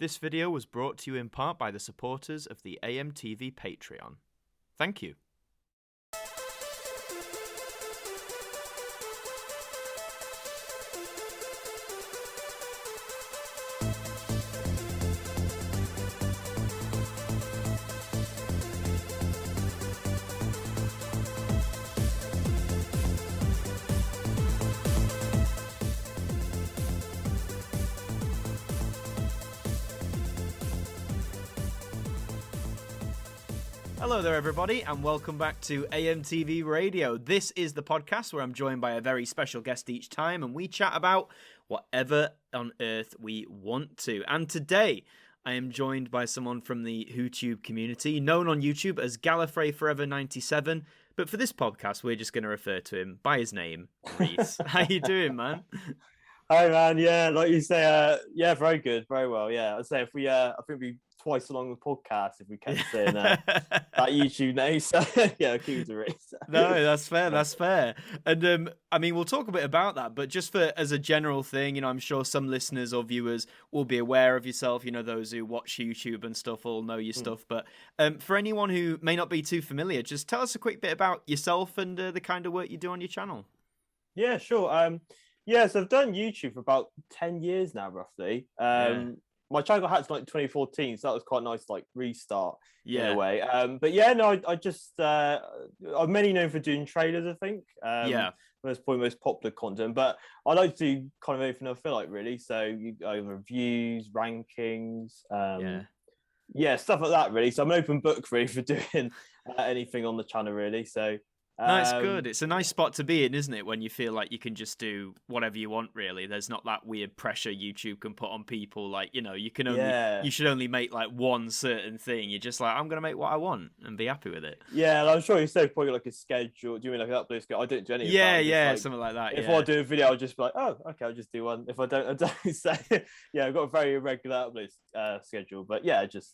This video was brought to you in part by the supporters of the AMTV Patreon. Thank you. Hello there, everybody, and welcome back to AMTV Radio. This is the podcast where I'm joined by a very special guest each time, and we chat about whatever on earth we want to. And today, I am joined by someone from the WhoTuber community, known on YouTube as Gallifreyforever97, but for this podcast, we're just going to refer to him by his name, Rees. How you doing, man? Hi, man. Yeah, like you say, yeah, very good, very well. Yeah, I'd say if we, I think we twice along the podcast if we kept saying that YouTube name. So yeah, keep it Rees. No, that's fair. That's fair. And I mean, we'll talk a bit about that, but just for as a general thing, you know, I'm sure some listeners or viewers will be aware of yourself. You know, those who watch YouTube and stuff all know your stuff. But for anyone who may not be too familiar, just tell us a quick bit about yourself and the kind of work you do on your channel. Yeah, sure. Yeah, so I've done YouTube for about 10 years now, roughly. My channel got hacked in like 2014, so that was quite a nice like restart in a way. But yeah, no, I just I'm mainly known for doing trailers, I think. That's probably most popular content. But I like to do kind of anything I feel like, really. So reviews, rankings, stuff like that, really. So I'm an open book really for doing anything on the channel, really. So. No, it's good. It's a nice spot to be in, isn't it? When you feel like you can just do whatever you want, really. There's not that weird pressure YouTube can put on people. Like, you know, you can only, you should only make like one certain thing. You're just like, I'm going to make what I want and be happy with it. Yeah, I'm sure you said probably like a schedule. Do you mean like an upload schedule? I don't do any of that. Yeah, like, something like that. If I do a video, I'll just be like, oh, okay, I'll just do one. If I don't, I don't. So yeah, I've got a very irregular upload schedule. But yeah, just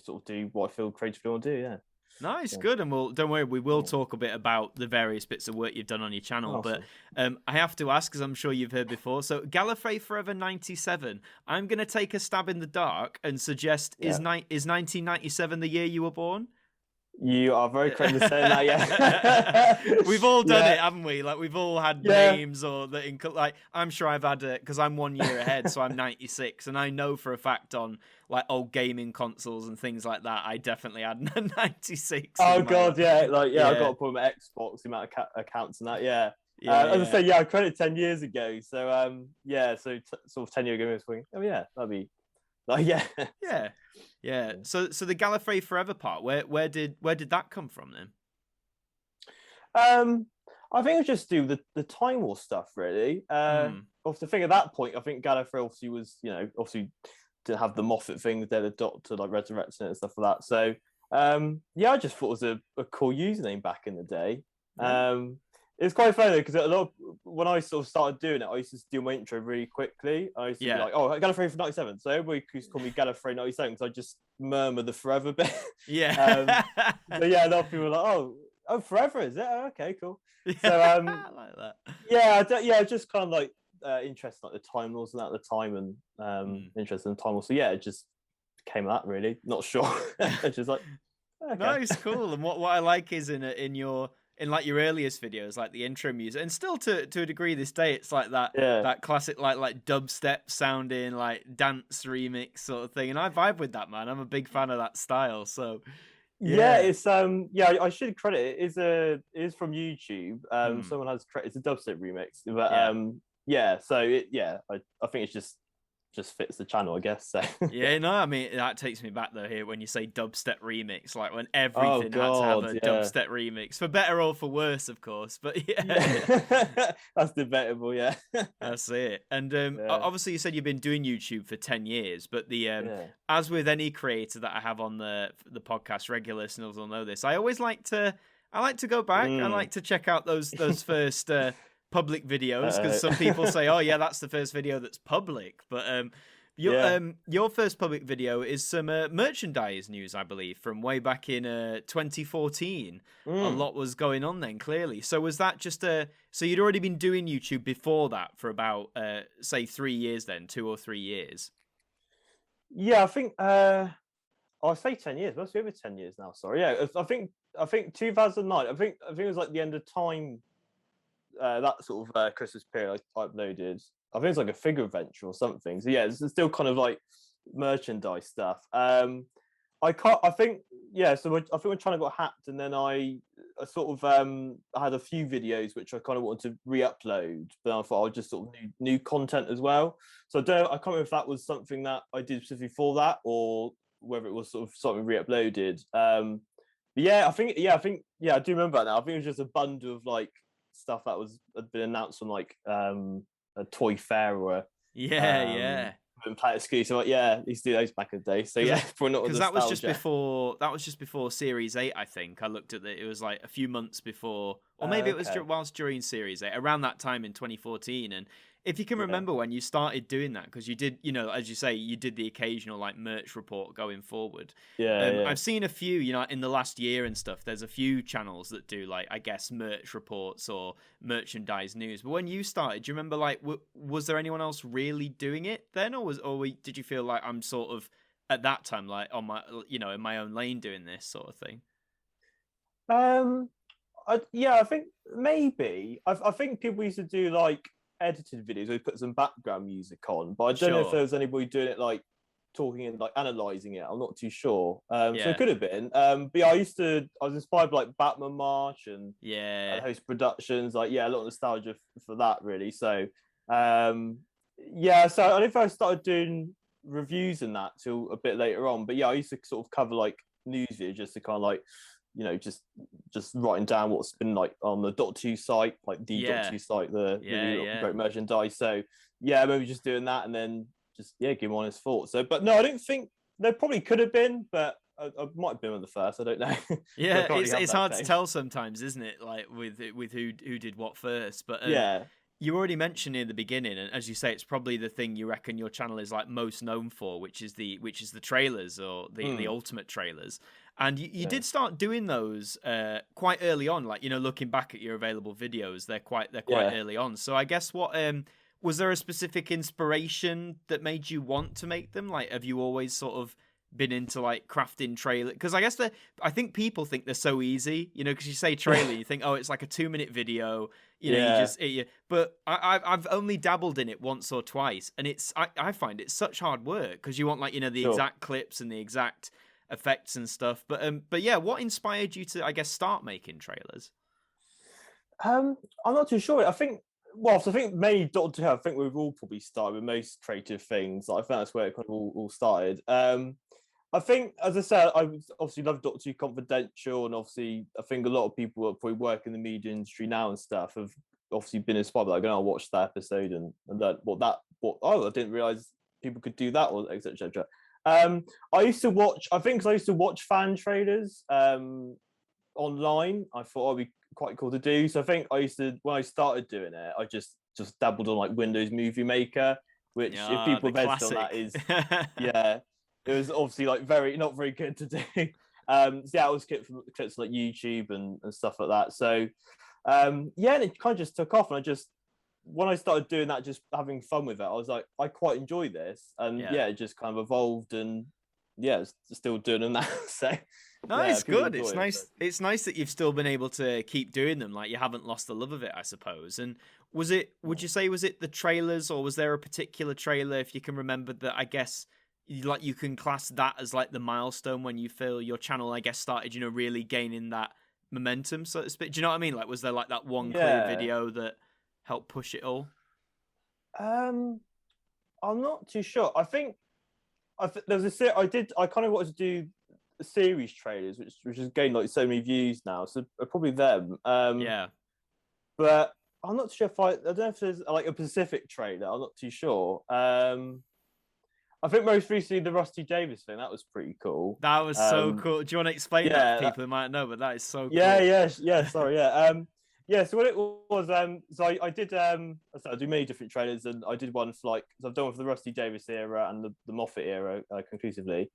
sort of do what I feel creatively want to do, yeah. Nice, good, and don't worry, we will talk a bit about the various bits of work you've done on your channel. Awesome. But I have to ask, because I'm sure you've heard before. So, Gallifreyforever97, I'm going to take a stab in the dark and suggest is 1997 the year you were born? You are very correct in saying that, yeah. We've all done it, haven't we? Like, we've all had names or that. Like, I'm sure I've had it because I'm 1 year ahead, so I'm 96, and I know for a fact on like old gaming consoles and things like that, I definitely had 96. Oh god, I got to put my Xbox, the amount of accounts and that, as I say, I created 10 years ago, so so sort of 10 years ago, I was thinking, oh yeah, that'd be. So the Gallifrey Forever part, where did that come from then? I think I just do the Time War stuff really. Off the thing at that point, I think Gallifrey obviously was, obviously didn't have the Moffat thing, they're the Doctor like resurrecting it and stuff like that. So I just thought it was a cool username back in the day. It's quite funny because when I sort of started doing it, I used to do my intro really quickly. I used to be like, "Oh, Gallifrey for 97." So everybody used to call me Gallifrey 97 because I just murmur the forever bit. Yeah. So yeah, a lot of people were like, "Oh, forever is it? Oh, okay, cool." So I like that. Yeah, just kind of like interested in like the Time Lords and that at the time, and interested in Time Lords. So yeah, it just came that really. Not sure. It's just like okay. Nice, cool. And what I like is in like your earliest videos, like the intro music, and still to a degree this day, it's like that classic like dubstep sounding like dance remix sort of thing, and I vibe with that, man. I'm a big fan of that style. So it's I should credit it is from YouTube. Someone has it's a dubstep remix, but I think it's just fits the channel, I guess. So I mean that takes me back though here when you say dubstep remix, like when everything had to have a dubstep remix, for better or for worse, of course. But that's debatable. That's it. And obviously you said you've been doing YouTube for 10 years, but as with any creator that I have on the podcast, regular listeners will know this, I always like to go back. I like to check out those first public videos, because some people say, oh yeah, that's the first video that's public, but your first public video is some merchandise news, I believe, from way back in 2014. A lot was going on then, clearly. So was that just so you'd already been doing YouTube before that for about say 3 years then, 2 or 3 years? Yeah, I think I'll say 10 years. Must be over 10 years now. Sorry. Yeah, I think 2009. I think it was like the end of time. That sort of Christmas period I uploaded. I think it's like a figure adventure or something. So yeah, it's still kind of like merchandise stuff. I can't. I think yeah. So I think my channel got hacked, and then I sort of I had a few videos which I kind of wanted to re-upload, but I thought I'd just sort of new content as well. So I can't remember if that was something that I did specifically for that, or whether it was sort of something re-uploaded. But yeah, I think I do remember that now. I think it was just a bundle of like stuff that had been announced on like a toy fair or yeah. Play excuse. So like, yeah, used to do those back in the day. So yeah, probably not because that was just before Series 8. I think I looked at it. It was like a few months before, or maybe it was whilst during Series 8, around that time in 2014. And if you can remember when you started doing that, because you did, as you say, you did the occasional like merch report going forward. Yeah. I've seen a few, in the last year and stuff. There's a few channels that do like, I guess, merch reports or merchandise news. But when you started, do you remember like, was there anyone else really doing it then, or did you feel like I'm sort of at that time like on my, in my own lane doing this sort of thing? I think maybe I think people used to do like edited videos where we put some background music on, but I don't know if there was anybody doing it like talking and like analyzing it. I'm not too sure. So it could have been. But yeah, I was inspired by like Batman March and host productions. Like a lot of nostalgia for that really. So so I don't know if I started doing reviews and that till a bit later on. But yeah, I used to sort of cover like news videos just to kind of like just writing down what's been like on the .2 site, like the .2 site, the great merchandise. So yeah, maybe just doing that and then just give him honest thoughts. So, but no, I don't think there probably could have been, but I might have been on the first. I don't know. Yeah, it's hard to tell sometimes, isn't it? Like with who did what first. But you already mentioned in the beginning, and as you say, it's probably the thing you reckon your channel is like most known for, which is the trailers or the ultimate trailers. And you did start doing those quite early on, like looking back at your available videos, they're quite early on. So I guess what was there a specific inspiration that made you want to make them? Like, have you always sort of been into like crafting trailer? Because I guess I think people think they're so easy, because you say trailer, you think, oh, it's like a 2-minute video, but I've only dabbled in it once or twice, and I find it such hard work because you want like the exact clips and the exact effects and stuff. But yeah, what inspired you to, I guess, start making trailers? I'm not too sure. I think mainly Doctor Who. I think we've all probably started with most creative things. I think that's where it kind of all started. I think, as I said, I obviously love Doctor Who Confidential, and obviously I think a lot of people that probably work in the media industry now and stuff have obviously been inspired by, like, I'll watch that episode and learn I didn't realise people could do that, or etc. I used to watch fan trailers online. I thought it'd be quite cool to do. So I think when I started doing it, I just dabbled on like Windows Movie Maker, which if people have edited on that is it was obviously like not very good to do. It was clips like YouTube and stuff like that. So and it kind of just took off, and when I started doing that, just having fun with it, I was like, I quite enjoy this, and it just kind of evolved, and still doing them now. So no, it's good. It's nice. It's nice that you've still been able to keep doing them. Like, you haven't lost the love of it, I suppose. And would you say was it the trailers, or was there a particular trailer, if you can remember, that I guess like you can class that as like the milestone when you feel your channel, I guess, started, really gaining that momentum, so to speak? Do you know what I mean? Like, was there like that one clear video that help push it all? I'm not too sure. I think there was I kind of wanted to do series trailers, which has gained like so many views now, so probably them. But I'm not sure I don't know if there's like a specific trailer. I'm not too sure. I think most recently the Rusty Davies thing, that was pretty cool. That was so cool. Do you want to explain that to people who might know? But that is so cool. Yeah. Sorry, so what it was, so I did, I do many different trailers, and I did one for like, so I've done one for the Rusty Davies era and the Moffat era conclusively.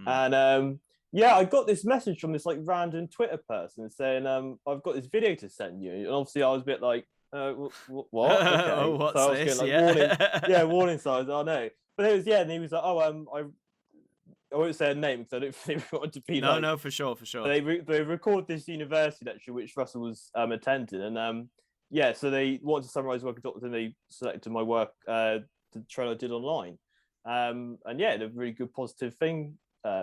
And I got this message from this like random Twitter person saying, I've got this video to send you. And obviously I was a bit like, what? Okay. What's so I was this? getting, like, warning signs. Oh no. But it was, and he was like, I won't say a name because I don't think we want to be no, for sure. They record this university lecture which Russell was attending, and so they wanted to summarise work of Doctor, and they selected my work, the trailer I did online, and a really good positive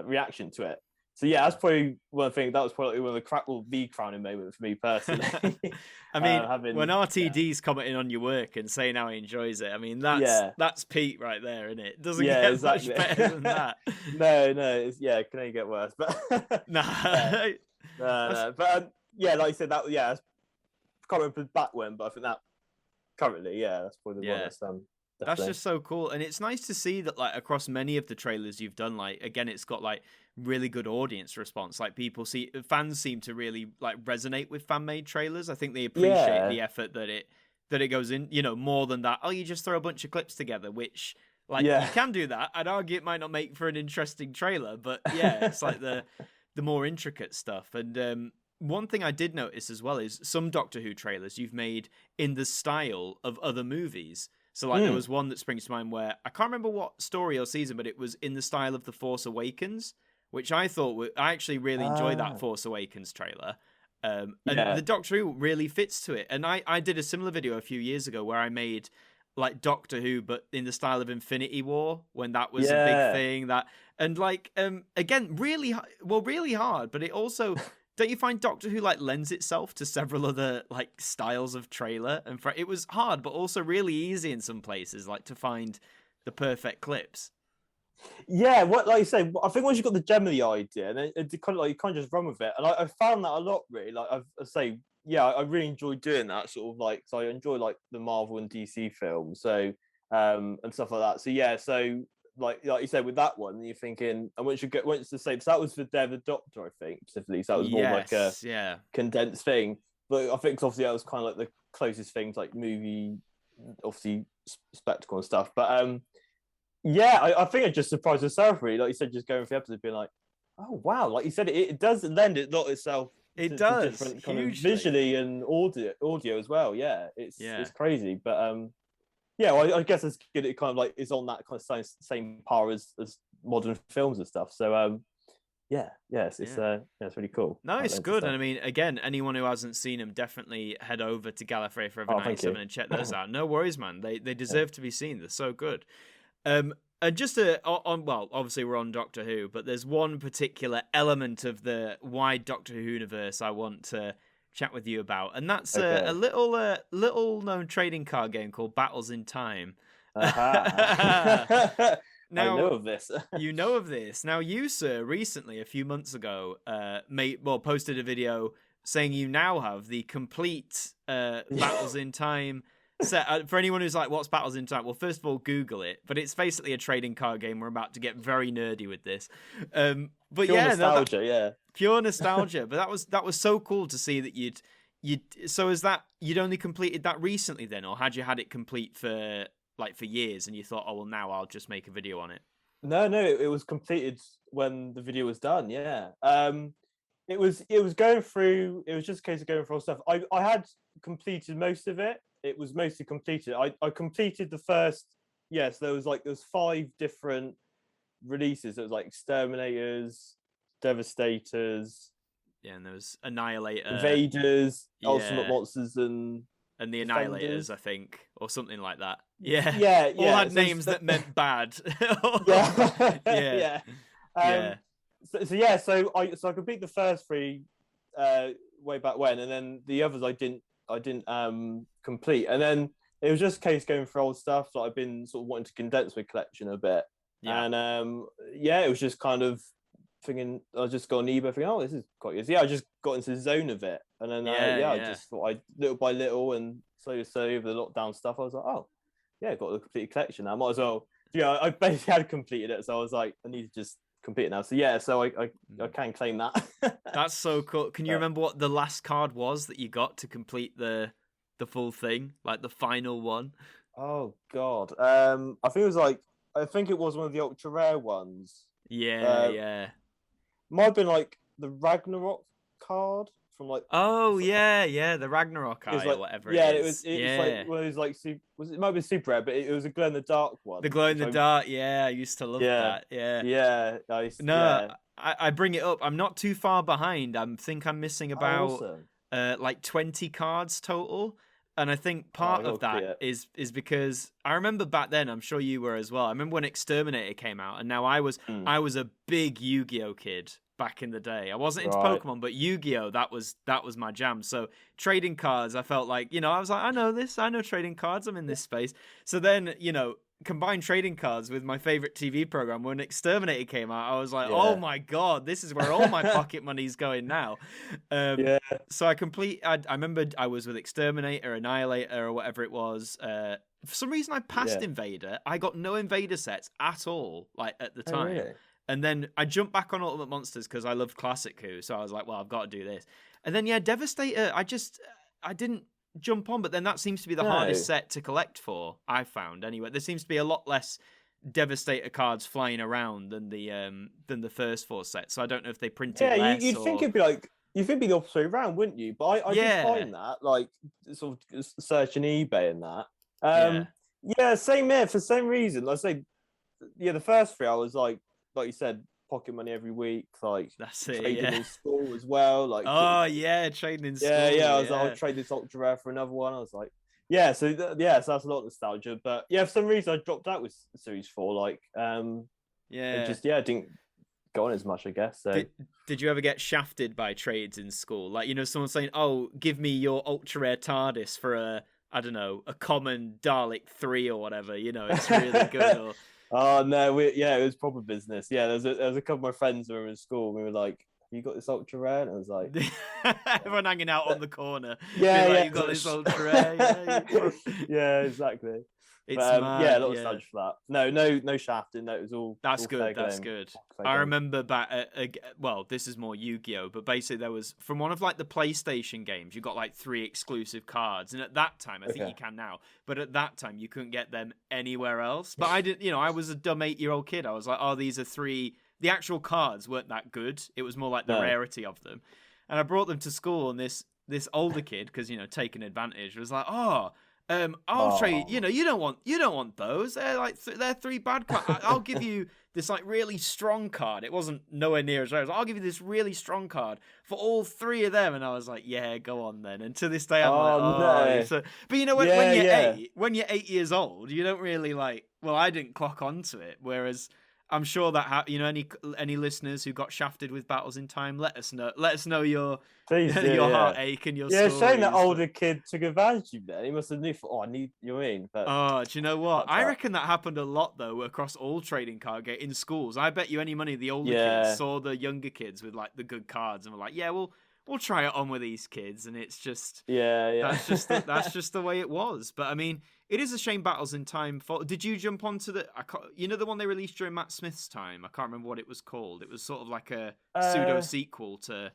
reaction to it. So that's probably one thing. That was probably one of the crowning moment for me personally. I mean, when RTD's commenting on your work and saying how he enjoys it, I mean that's Pete right there, isn't it? Doesn't get much better than that. No, can only get worse. But no, but like I said, that I can't remember back when, but I think that currently, that's probably the one that's That's just so cool, and it's nice to see that like across many of the trailers you've done, like again, it's got like really good audience response. Like fans seem to really like resonate with fan-made trailers. I think they appreciate the effort that it goes in. You know, more than that. Oh, you just throw a bunch of clips together, which like you can do that. I'd argue it might not make for an interesting trailer, but it's like the more intricate stuff. And one thing I did notice as well is some Doctor Who trailers you've made in the style of other movies. So, like, there was one that springs to mind where I can't remember what story or season, but it was in the style of The Force Awakens, which I thought I actually really enjoyed that Force Awakens trailer. And the Doctor Who really fits to it. And I did a similar video a few years ago where I made like Doctor Who, but in the style of Infinity War, when that was a big thing. Again, really hard, but it also. Don't you find Doctor Who like lends itself to several other like styles of trailer? And it was hard, but also really easy in some places, like to find the perfect clips. Yeah, like you say, I think once you've got the gem of the idea, and it kind of like you can't just run with it. And I found that a lot, really. Like I really enjoy doing that sort of like. So I enjoy like the Marvel and DC films, so and stuff like that. So like you said with that one, you're thinking, and once to say, so that was for Day of the Doctor, I think specifically. So that was more like a condensed thing. But I think obviously that was kind of like the closest thing to like movie, obviously spectacle and stuff. But I think it just surprised myself really. Like you said, just going through the episode, being like, oh wow, like you said, it does lend it not itself. It does to different kind of visually and audio as well. Yeah, it's crazy, but I guess it's good. It kind of like is on that kind of same par as modern films and stuff. So it's really cool. No, it's good. And I mean, again, anyone who hasn't seen them, definitely head over to Gallifreyforever97 and check those out. No worries, man. They deserve to be seen. They're so good. And just obviously we're on Doctor Who, but there's one particular element of the wide Doctor Who universe I want to chat with you about, and that's a little known trading card game called Battles in Time. Now, I know of this. You know of this. Now, you, sir, recently, a few months ago, posted a video saying you now have the complete Battles in Time set. For anyone who's like, what's Battles in Time? Well, first of all, Google it. But it's basically a trading card game. We're about to get very nerdy with this. But pure nostalgia, pure nostalgia. But that was so cool to see that you'd only completed that recently then, or had you had it complete for years and you thought, oh well, now I'll just make a video on it? No, it was completed when the video was done. Yeah. It was going through. It was just a case of going through all stuff. I had completed most of it. It was mostly completed. I completed the first. Yes, there was 5 different releases. It was like Exterminators, Devastators. Yeah, and there was Annihilator, Invaders, Ultimate Monsters, and the Annihilators, I think, or something like that. All had names that meant bad. So I completed the first 3 way back when, and then the others I didn't complete, and then it was just a case going through old stuff that I've been sort of wanting to condense my collection a bit, and it was just kind of thinking, I just got on eBay thinking, oh, this is quite good. I just got into the zone of it, and then I just thought little by little and slowly over the lockdown stuff, I was like, oh yeah, got the complete collection now. I might as well. I basically had completed it, so I was like, I need to just complete it now. So I can claim that. That's so cool. Can you remember what the last card was that you got to complete the full thing, like the final one? Oh God, I think it was one of the ultra rare ones. Yeah. Might have been like the Ragnarok card from like. Oh yeah, the Ragnarok Eye like, or whatever. Yeah, it is. It's like one of those like it might be super rare, but it was a glow in the dark one. The glow in the dark. Yeah, I used to love that. Yeah, nice. No, yeah. I bring it up. I'm not too far behind. I think I'm missing about like 20 cards total. And I think part of that is because I remember back then, I'm sure you were as well. I remember when Exterminator came out, and now I was a big Yu-Gi-Oh kid back in the day. I wasn't into Pokemon, but Yu-Gi-Oh, that was my jam. So trading cards, I felt like, I was like, I know trading cards. I'm in this space. So then, combine trading cards with my favorite TV program. When Exterminator came out, I was like, oh my God, this is where all my pocket money's going now. So I remember I was with Exterminator, Annihilator, or whatever it was. For some reason, I passed Invader. I got no Invader sets at all, like at the time. Really? And then I jumped back on Ultimate Monsters because I loved Classic Who. So I was like, well, I've got to do this. And then, Devastator, I didn't jump on, but then that seems to be the hardest set to collect for, I've found. Anyway, there seems to be a lot less Devastator cards flying around than the first 4 sets. So I don't know if they printed less. You'd think it'd be like, you'd think it'd be the opposite way around, wouldn't you? But I did find that, like, sort of searching eBay and that. Same here, for the same reason. I say, the first 3 I was like you said, pocket money every week, like that's it, trading in school as well. Like trading in school. I was like, I'll trade this ultra rare for another one. I was like, so that's a lot of nostalgia. But for some reason I dropped out with Series 4. Like it didn't go on as much, I guess. So did you ever get shafted by trades in school? Like, someone saying, oh, give me your ultra rare TARDIS for a common Dalek 3 or whatever, it's really good. Or oh no, it was proper business. There was a couple of my friends who were in school, and we were like, have you got this ultra rare? And I was like, everyone hanging out on the corner. You got this ultra rare. Yeah, exactly. It's mad, a lot of nostalgia for that. No shafting. No, it was all. That's all good. That's good. I remember back. Well, this is more Yu-Gi-Oh, but basically there was, from one of like the PlayStation games, you got like 3 exclusive cards, and at that time, I think you can now, but at that time you couldn't get them anywhere else. But I didn't. I was a dumb 8-year-old kid. I was like, oh, these are 3. The actual cards weren't that good. It was more like the rarity of them, and I brought them to school, and this older kid, because taking advantage, was like, oh. I'll trade. You don't want those. They're 3 bad cards. I'll give you this like really strong card. It wasn't nowhere near as rare. I'll give you this really strong card for all 3 of them. And I was like, yeah, go on then. And to this day, I'm no. So, but when you're 8 years old, you don't really like. Well, I didn't clock onto it. Whereas I'm sure that any listeners who got shafted with Battles in Time, let us know. Let us know your heartache and your stories. Shame that older kid took advantage of that. He must have knew. I need. You know what I mean? But do you know what? I reckon that happened a lot though across all trading card game in schools. I bet you any money the older kids saw the younger kids with like the good cards and were like, yeah, we'll try it on with these kids, and it's just that's just the way it was. But I mean, it is a shame Battles in Time. Did you jump onto the the one they released during Matt Smith's time? I can't remember what it was called. It was sort of like a pseudo sequel to.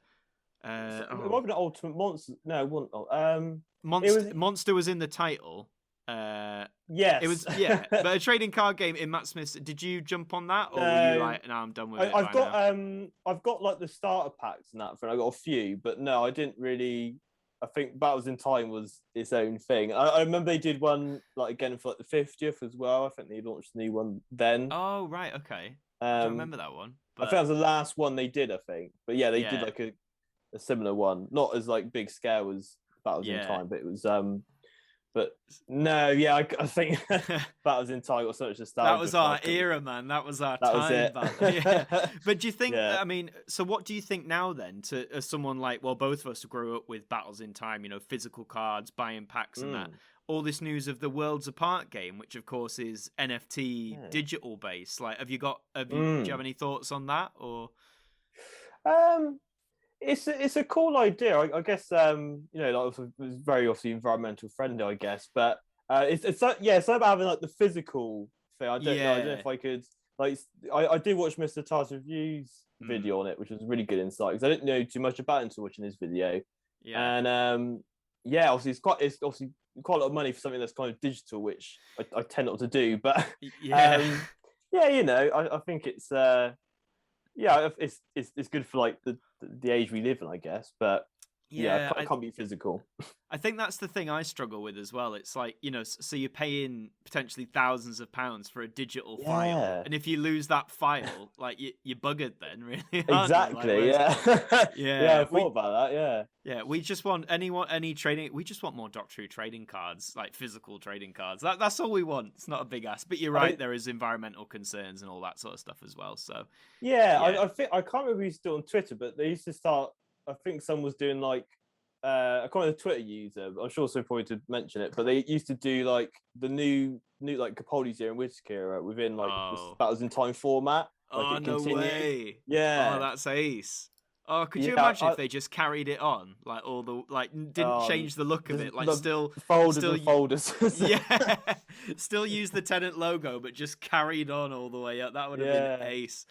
It might have been Ultimate Monster. No, it wasn't. Monster was in the title. Yes, it was. Yeah, but a trading card game in Matt Smith's. Did you jump on that, or were you like, no, I'm done with it? I've got like the starter packs and that. I got a few, but no, I didn't really. I think Battles in Time was its own thing. I remember they did one like again for like the 50th as well. I think they launched a new one then. Oh right, okay. I don't remember that one. But... I think that was the last one they did. I think, but they did like a similar one, not as like big scale as Battles in Time, but it was but no, I think Battles in Time was such a style. That was our era, man. That was our time. But do you think? I mean, so what do you think now then? To someone like, well, both of us grew up with Battles in Time. Physical cards, buying packs, and that. All this news of the Worlds Apart game, which of course is NFT digital based. Like, do you have any thoughts on that or? It's a cool idea. I guess it's very obviously environmental friendly, I guess. But it's like it's about having like the physical thing. I don't know if I could like. I did watch Mr. Tars Review's video on it, which was really good insight because I didn't know too much about it until watching his video. Yeah. And obviously it's obviously quite a lot of money for something that's kind of digital, which I tend not to do. But I think it's it's good for like the age we live in, I guess. But it can't be physical. I think that's the thing I struggle with as well. It's like, so you're paying potentially thousands of pounds for a digital file, and if you lose that file, like you're buggered then, really. Exactly. Yeah. I thought about that. Yeah, we just want any trading. We just want more Doctor Who trading cards, like physical trading cards. That's all we want. It's not a big ask, but you're right. There is environmental concerns and all that sort of stuff as well. So I think I can't remember who used to do it on Twitter, but they used to start. I think someone was doing like I can't remember the Twitter user. I'm sure someone probably to mention it, but they used to do like the new like Capaldi's era and Whittaker era within like the Battles in Time format. Like no way! Yeah, that's ace. Oh, could you imagine if they just carried it on, like all the didn't change the look of it, like still folders. Yeah, still use the Tennant logo, but just carried on all the way up. That would have been ace.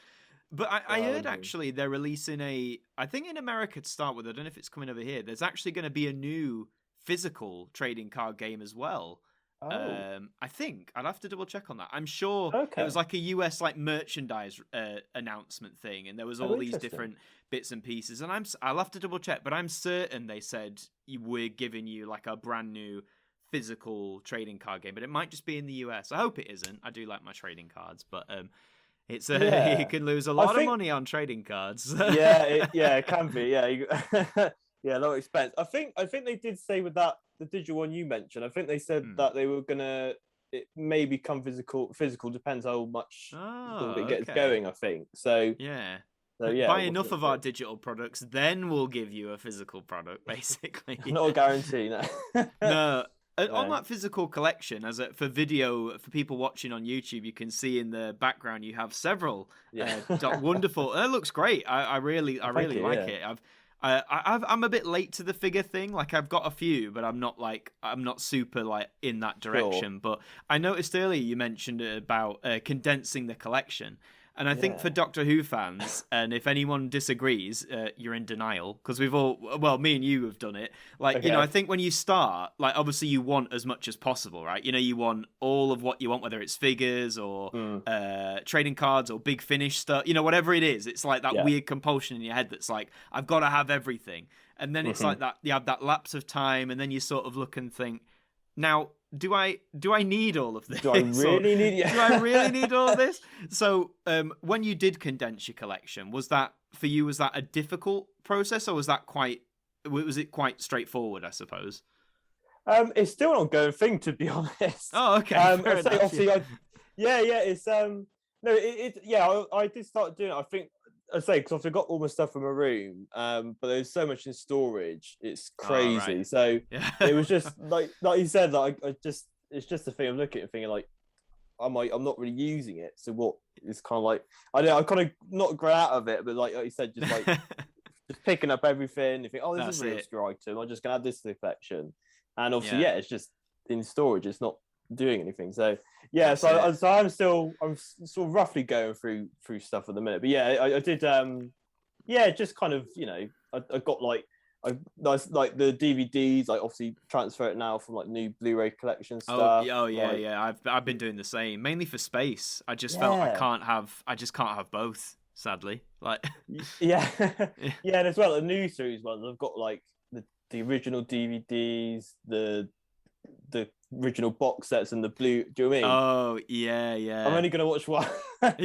But I heard actually they're releasing I think in America to start with, I don't know if it's coming over here, there's actually going to be a new physical trading card game as well. I think I'd have to double check on that. I'm sure it was like a US like merchandise announcement thing, and there was all these different bits and pieces. And I'll have to double check, but I'm certain they said we're giving you like a brand new physical trading card game, but it might just be in the US. I hope it isn't. I do like my trading cards, but it's you can lose a lot of money on trading cards. it can be. Yeah, a lot of expense. I think they did say with that the digital one you mentioned. I think they said that they were gonna. It may become physical. Physical depends how much it gets going. I think so. Yeah. Buy enough of our digital products, then we'll give you a physical product. Basically, not a guarantee. No. No. On that physical collection, for video, for people watching on YouTube, you can see in the background you have several wonderful. It looks great. I really like it. I'm a bit late to the figure thing. Like I've got a few, but I'm not super like in that direction. Sure. But I noticed earlier you mentioned about condensing the collection. And I think for Doctor Who fans, and if anyone disagrees, you're in denial, because me and you have done it. Like, I think when you start, like, obviously you want as much as possible, right? You want all of what you want, whether it's figures or trading cards or big finish stuff, whatever it is. It's like that weird compulsion in your head that's like, I've got to have everything. And then it's like that, you have that lapse of time, and then you sort of look and think, now, do I need all of this? Do I really need all of this? So when you did condense your collection, was that a difficult process, or was it quite straightforward, I suppose? It's still an ongoing thing, to be honest. Oh, okay. It's I did start doing it. I think because I've got all my stuff from a room, but there's so much in storage, it's crazy. Oh, right. So it was just like you said, like it's just a thing of looking at it, thinking like I'm not really using it. So what is kind of like I kind of not grow out of it, but like you said, just like just picking up everything. You think, this is a real obscure item. I'm just gonna add this to the collection, and obviously, it's just in storage. It's not doing anything. So I'm sort of roughly going through stuff at the minute. But I did just kind of I got like the DVDs, like obviously transfer it now from like new Blu-ray collection stuff. I've been doing the same, mainly for space. I just felt I can't have both, sadly. Like and as well the new series ones, I've got like the original DVDs, the original box sets and the blue. Do you know what I mean? Oh yeah. I'm only gonna watch one. So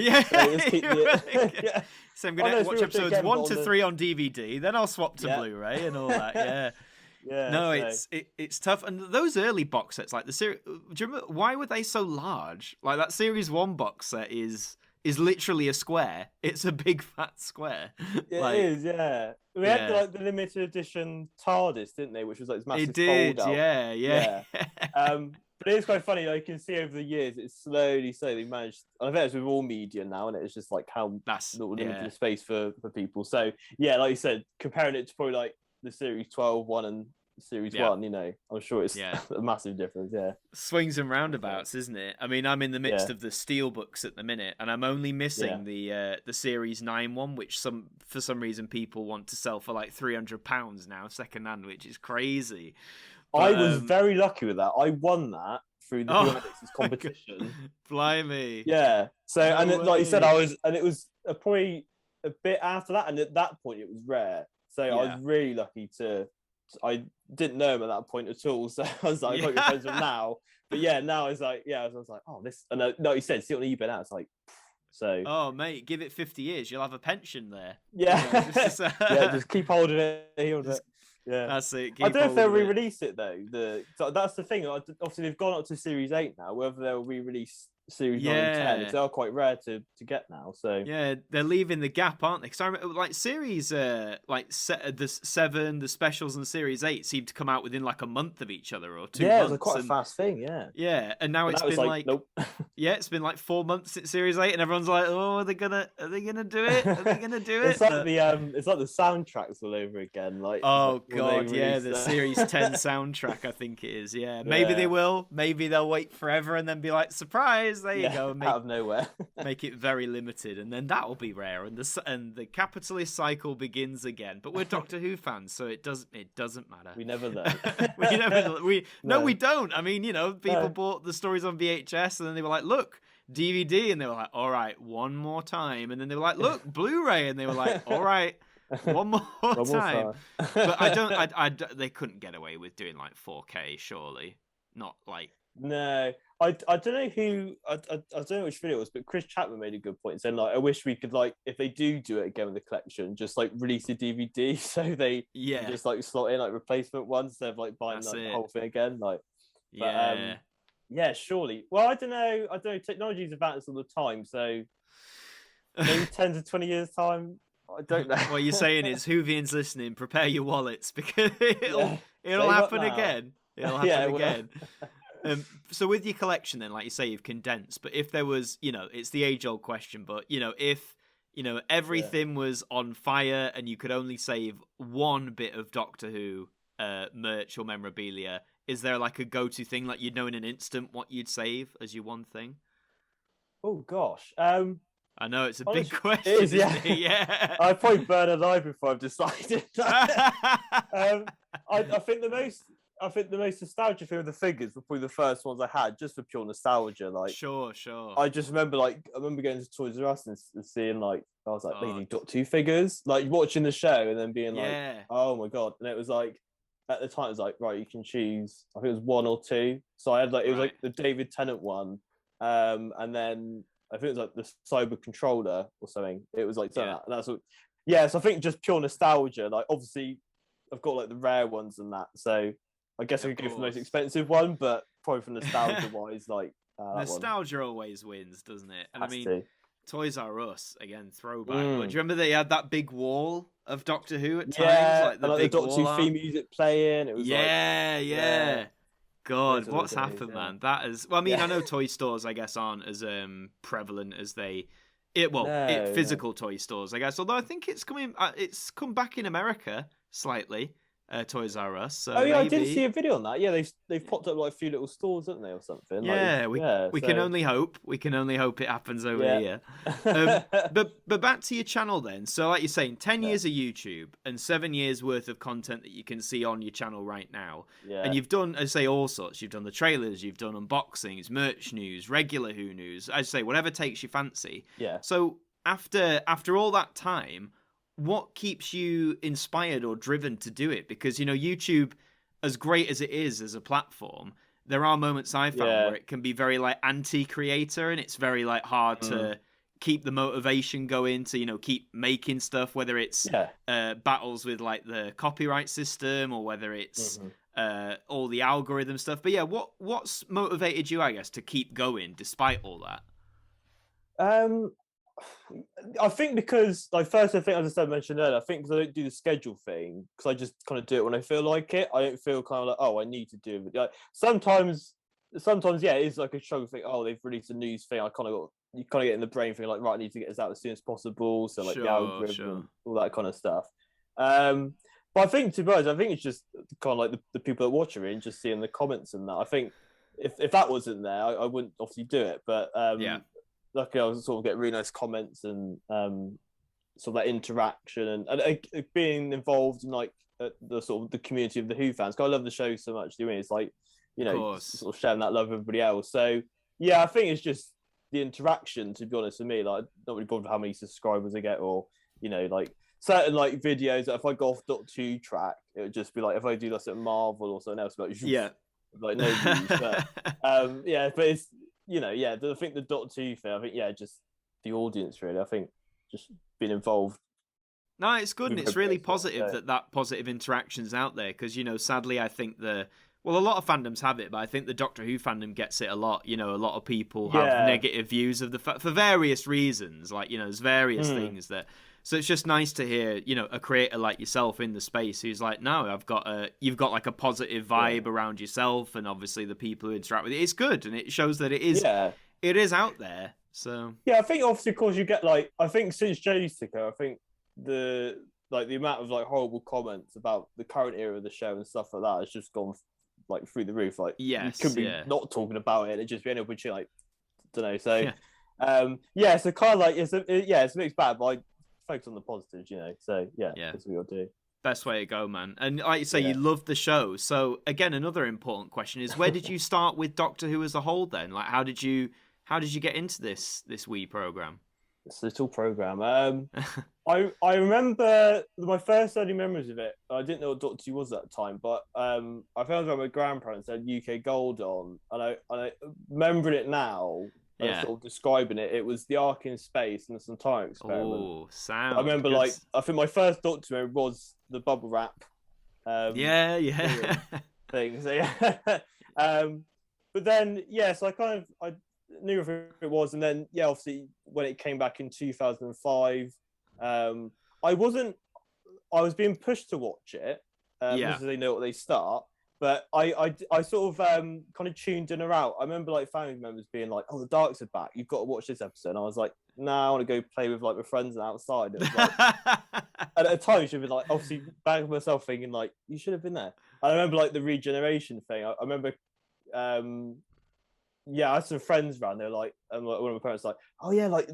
I'm gonna watch episodes 1 to 3 on DVD, then I'll swap to Blu-ray and all that. It's tough. And those early box sets, like the series, do you remember why were they so large? Like that series 1 box set is literally a square. It's a big fat square. It is. We had like the limited edition TARDIS, didn't they? Which was like this massive fold out. Yeah. But it's quite funny. Like, you can see over the years, it's slowly managed. And I think it's with all media now, and it's just like how limited space for people. So like you said, comparing it to probably like the Series 12 one and Series 1, I'm sure it's a massive difference. Swings and roundabouts, isn't it? I mean, I'm in the midst of the steel books at the minute, and I'm only missing the Series 9 one, which for some reason people want to sell for like £300 now second hand, which is crazy. But, I was very lucky with that. I won that through the Dualities competition. Blimey. Yeah. So like you said, it was probably a bit after that, and at that point it was rare. So I was really lucky to I didn't know him at that point at all. So I was like, I got your friends from now. But yeah, now it's like, I was like, oh, this. And like you said, see on eBay now. It's like, so. Oh, mate, give it 50 years, you'll have a pension there. Yeah, just keep holding it. Yeah, that's it. I don't know if they'll re-release it though. That's the thing. Obviously, they've gone up to Series 8 now. Whether they'll re-release Series 9 and 10, because they are quite rare to get now. So yeah, they're leaving the gap, aren't they? Because I remember, like Series, the 7, the specials, and Series 8 seemed to come out within like a month of each other or 2 months. Yeah, it was quite a fast thing. Yeah, and now it's been like nope. Yeah, it's been like 4 months since Series 8, and everyone's like, oh, are they gonna do it? Are they gonna do it? It's like it's like the soundtracks all over again. Like, oh god, yeah, the Series 10 soundtrack, I think it is. Yeah, maybe they will. Maybe they'll wait forever and then be like, surprise, there you go, out of nowhere, make it very limited, and then that'll be rare, and the capitalist cycle begins again. But we're Doctor Who fans, so it doesn't matter. We never know. We don't. I mean, people bought the stories on VHS, and then they were like, look, DVD, and they were like, all right, one more time, and then they were like, look, Blu-ray, and they were like, all right, one more time. But they couldn't get away with doing like 4K, surely. Not like. No, I don't know who, I don't know which video it was, but Chris Chapman made a good point, saying like, I wish we could, like, if they do it again with the collection, just like release a DVD so they just like slot in like replacement ones instead of like buying the whole thing again. Like, yeah, surely. Well, I don't know. Technology's advanced all the time, so maybe 10 to 20 years time. I don't know. What you're saying is, Whovians listening, prepare your wallets, because it'll happen again. It'll happen again. So with your collection, then, like you say, you've condensed. But if there was, it's the age-old question. But if everything was on fire and you could only save one bit of Doctor Who merch or memorabilia, is there like a go-to thing, like you'd know in an instant what you'd save as your one thing? Oh gosh, I know it's a big question. It is, yeah. I'd probably burn alive before I've decided. I think the most nostalgia thing with the figures were probably the first ones I had, just for pure nostalgia. Like, sure. I just remember, going to Toys R Us and seeing, like, I was like, they got 2 figures, like watching the show and then being like, oh my god! And it was like, at the time, it was like, right, you can choose. I think it was 1 or 2. So I had it was like the David Tennant one, and then I think it was like the Cyber Controller or something. It was like something like that. And that's what. Yeah, so I think just pure nostalgia. Like, obviously, I've got like the rare ones and that. So I guess I could go for the most expensive one, but probably for nostalgia wise, like nostalgia always wins, doesn't it? And I mean, Toys R Us again, throwback. But do you remember they had that big wall of Doctor Who at times, like the Doctor Who theme music playing? It was God, what's happened, man? That is. Well, I mean, I know toy stores, I guess, aren't as prevalent as physical toy stores, I guess. Although I think it's come back in America slightly. Toys R Us. So maybe... I did see a video on that. Yeah, they've popped up like a few little stores, haven't they, or something? Yeah, we can only hope. We can only hope it happens over here. But back to your channel then. So, like you're saying, 10 years of YouTube and 7 years worth of content that you can see on your channel right now. Yeah. And you've done, I say, all sorts. You've done the trailers, you've done unboxings, merch news, regular Who news. I say whatever takes your fancy. Yeah. So after all that time, what keeps you inspired or driven to do it? Because, YouTube, as great as it is as a platform, there are moments I found where it can be very like anti-creator, and it's very like hard to keep the motivation going to, keep making stuff, whether it's battles with like the copyright system or whether it's all the algorithm stuff. But yeah, what's motivated you, I guess, to keep going despite all that? I think because, like, first, I think, as I mentioned earlier, I think because I don't do the schedule thing, because I just kind of do it when I feel like it. I don't feel kind of like, oh, I need to do it. Like, sometimes, yeah, it is like a struggle thing. Oh, they've released a news thing. You kind of get in the brain thing, like, right, I need to get this out as soon as possible. So, like, the algorithm, all that kind of stuff. But I think, to be honest, I think it's just kind of like the people that watch it and just seeing the comments and that. I think if that wasn't there, I wouldn't obviously do it. But luckily, I was sort of get really nice comments and sort of that interaction and being involved in like the sort of the community of the Who fans. Cause I love the show so much. Doing it's like, sort of sharing that love with everybody else. So yeah, I think it's just the interaction. To be honest with me, like, not really bothered how many subscribers I get or like certain like videos that if I go off .2 track, it would just be like if I do like at Marvel or something else, like no views. But but it's I think the .2 thing. I think just the audience really. I think just being involved. No, it's good, and it's really positive that positive interaction's out there because sadly I think a lot of fandoms have it, but I think the Doctor Who fandom gets it a lot. A lot of people have negative views of for various reasons. Like there's various things that. So it's just nice to hear, a creator like yourself in the space who's like, no, you've got like a positive vibe around yourself, and obviously the people who interact with it. It's good, and it shows that it is out there. So I think obviously, of course, you get like I think since Jessica, I think the amount of like horrible comments about the current era of the show and stuff like that has just gone like through the roof. Like you could be not talking about it, just be ended up with like I don't know. So so kind of like it's a mixed bag, but I focus on the positives, So that's what you'll do. Best way to go, man. And like you say, you love the show. So again, another important question is, where did you start with Doctor Who as a whole? Then, like, how did you get into this wee program? This little program. I remember my first early memories of it. I didn't know what Doctor Who was at the time, but I found out my grandparents had UK Gold on, and I remember it now. Sort of describing it. It was the Ark in Space and some time experiment. Oh, sound. I remember, I think my first Doctor Who was the bubble wrap. Thing. So but then so I knew who it was, and then obviously when it came back in 2005, I was being pushed to watch it because they know what they start. But I sort of kind of tuned in or out. I remember like family members being like, "Oh, the Darks are back. You've got to watch this episode." And I was like, "Nah, I want to go play with like my friends outside." It was like, and at the time, you should be like, obviously, back of myself thinking like, "You should have been there." I remember like the regeneration thing. I remember, I had some friends around. They were like, and one of my parents was like, "Oh yeah, like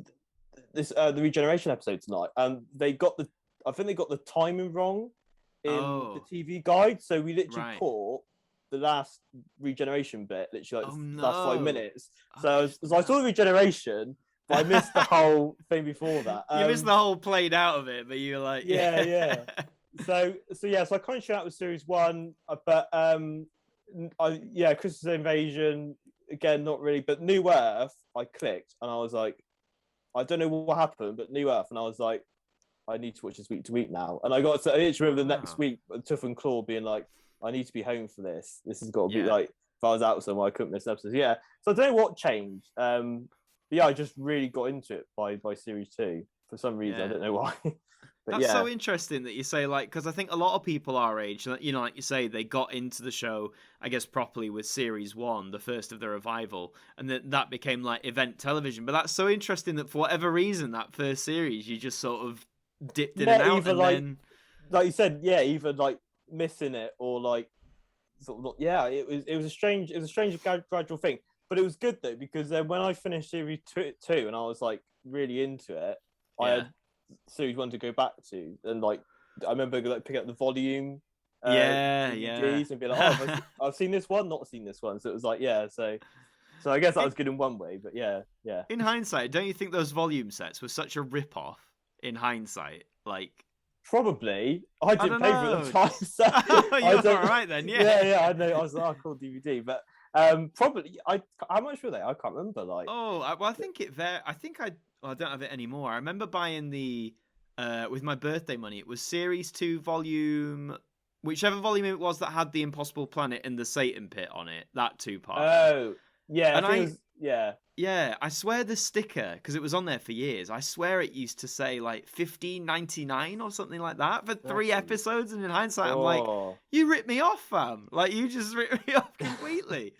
this the regeneration episode tonight." And I think they got the timing wrong in the TV guide, so we literally caught the last regeneration bit, literally last 5 minutes. So I saw the regeneration, but I missed the whole thing before that. You missed the whole played out of it, but you were like, So I kind of shut out with series 1, but Christmas Invasion again, not really, but New Earth, I clicked and I was like, I don't know what happened, but New Earth, and I was like, I need to watch this week to week now. And I literally remember the next week, Tuff and Claw being like, I need to be home for this. This has got to be like, if I was out somewhere, I couldn't miss episodes. So I don't know what changed. But I just really got into it by series 2 for some reason. I don't know why. But that's so interesting that you say, like, because I think a lot of people our age, like you say, they got into the show, I guess, properly with series 1, the first of the revival, and that became like event television. But that's so interesting that for whatever reason, that first series, you just sort of dipped in and out, and then, like you said, either like missing it or like sort of it was a strange gradual thing, but it was good though, because then when I finished series 2 and I was like really into it, I had series 1 to go back to, and like I remember like picking up the volume DVDs and be like, oh, I've seen this one, not seen this one, so it was like so I guess that was good in one way, but in hindsight, don't you think those volume sets were such a rip-off? In hindsight, like probably I didn't pay for it at the time. So you're all right then, I know. I was like, cool DVD, but probably how much were they? I can't remember. Like, I think I don't have it anymore. I remember buying the with my birthday money. It was series 2 volume, whichever volume it was that had the Impossible Planet and the Satan Pit on it. That 2-part. Oh, yeah, and Yeah, I swear the sticker, because it was on there for years, I swear it used to say like $15.99 or something like that for 3 episodes, and in hindsight I'm like, you ripped me off, fam. Like, you just ripped me off completely.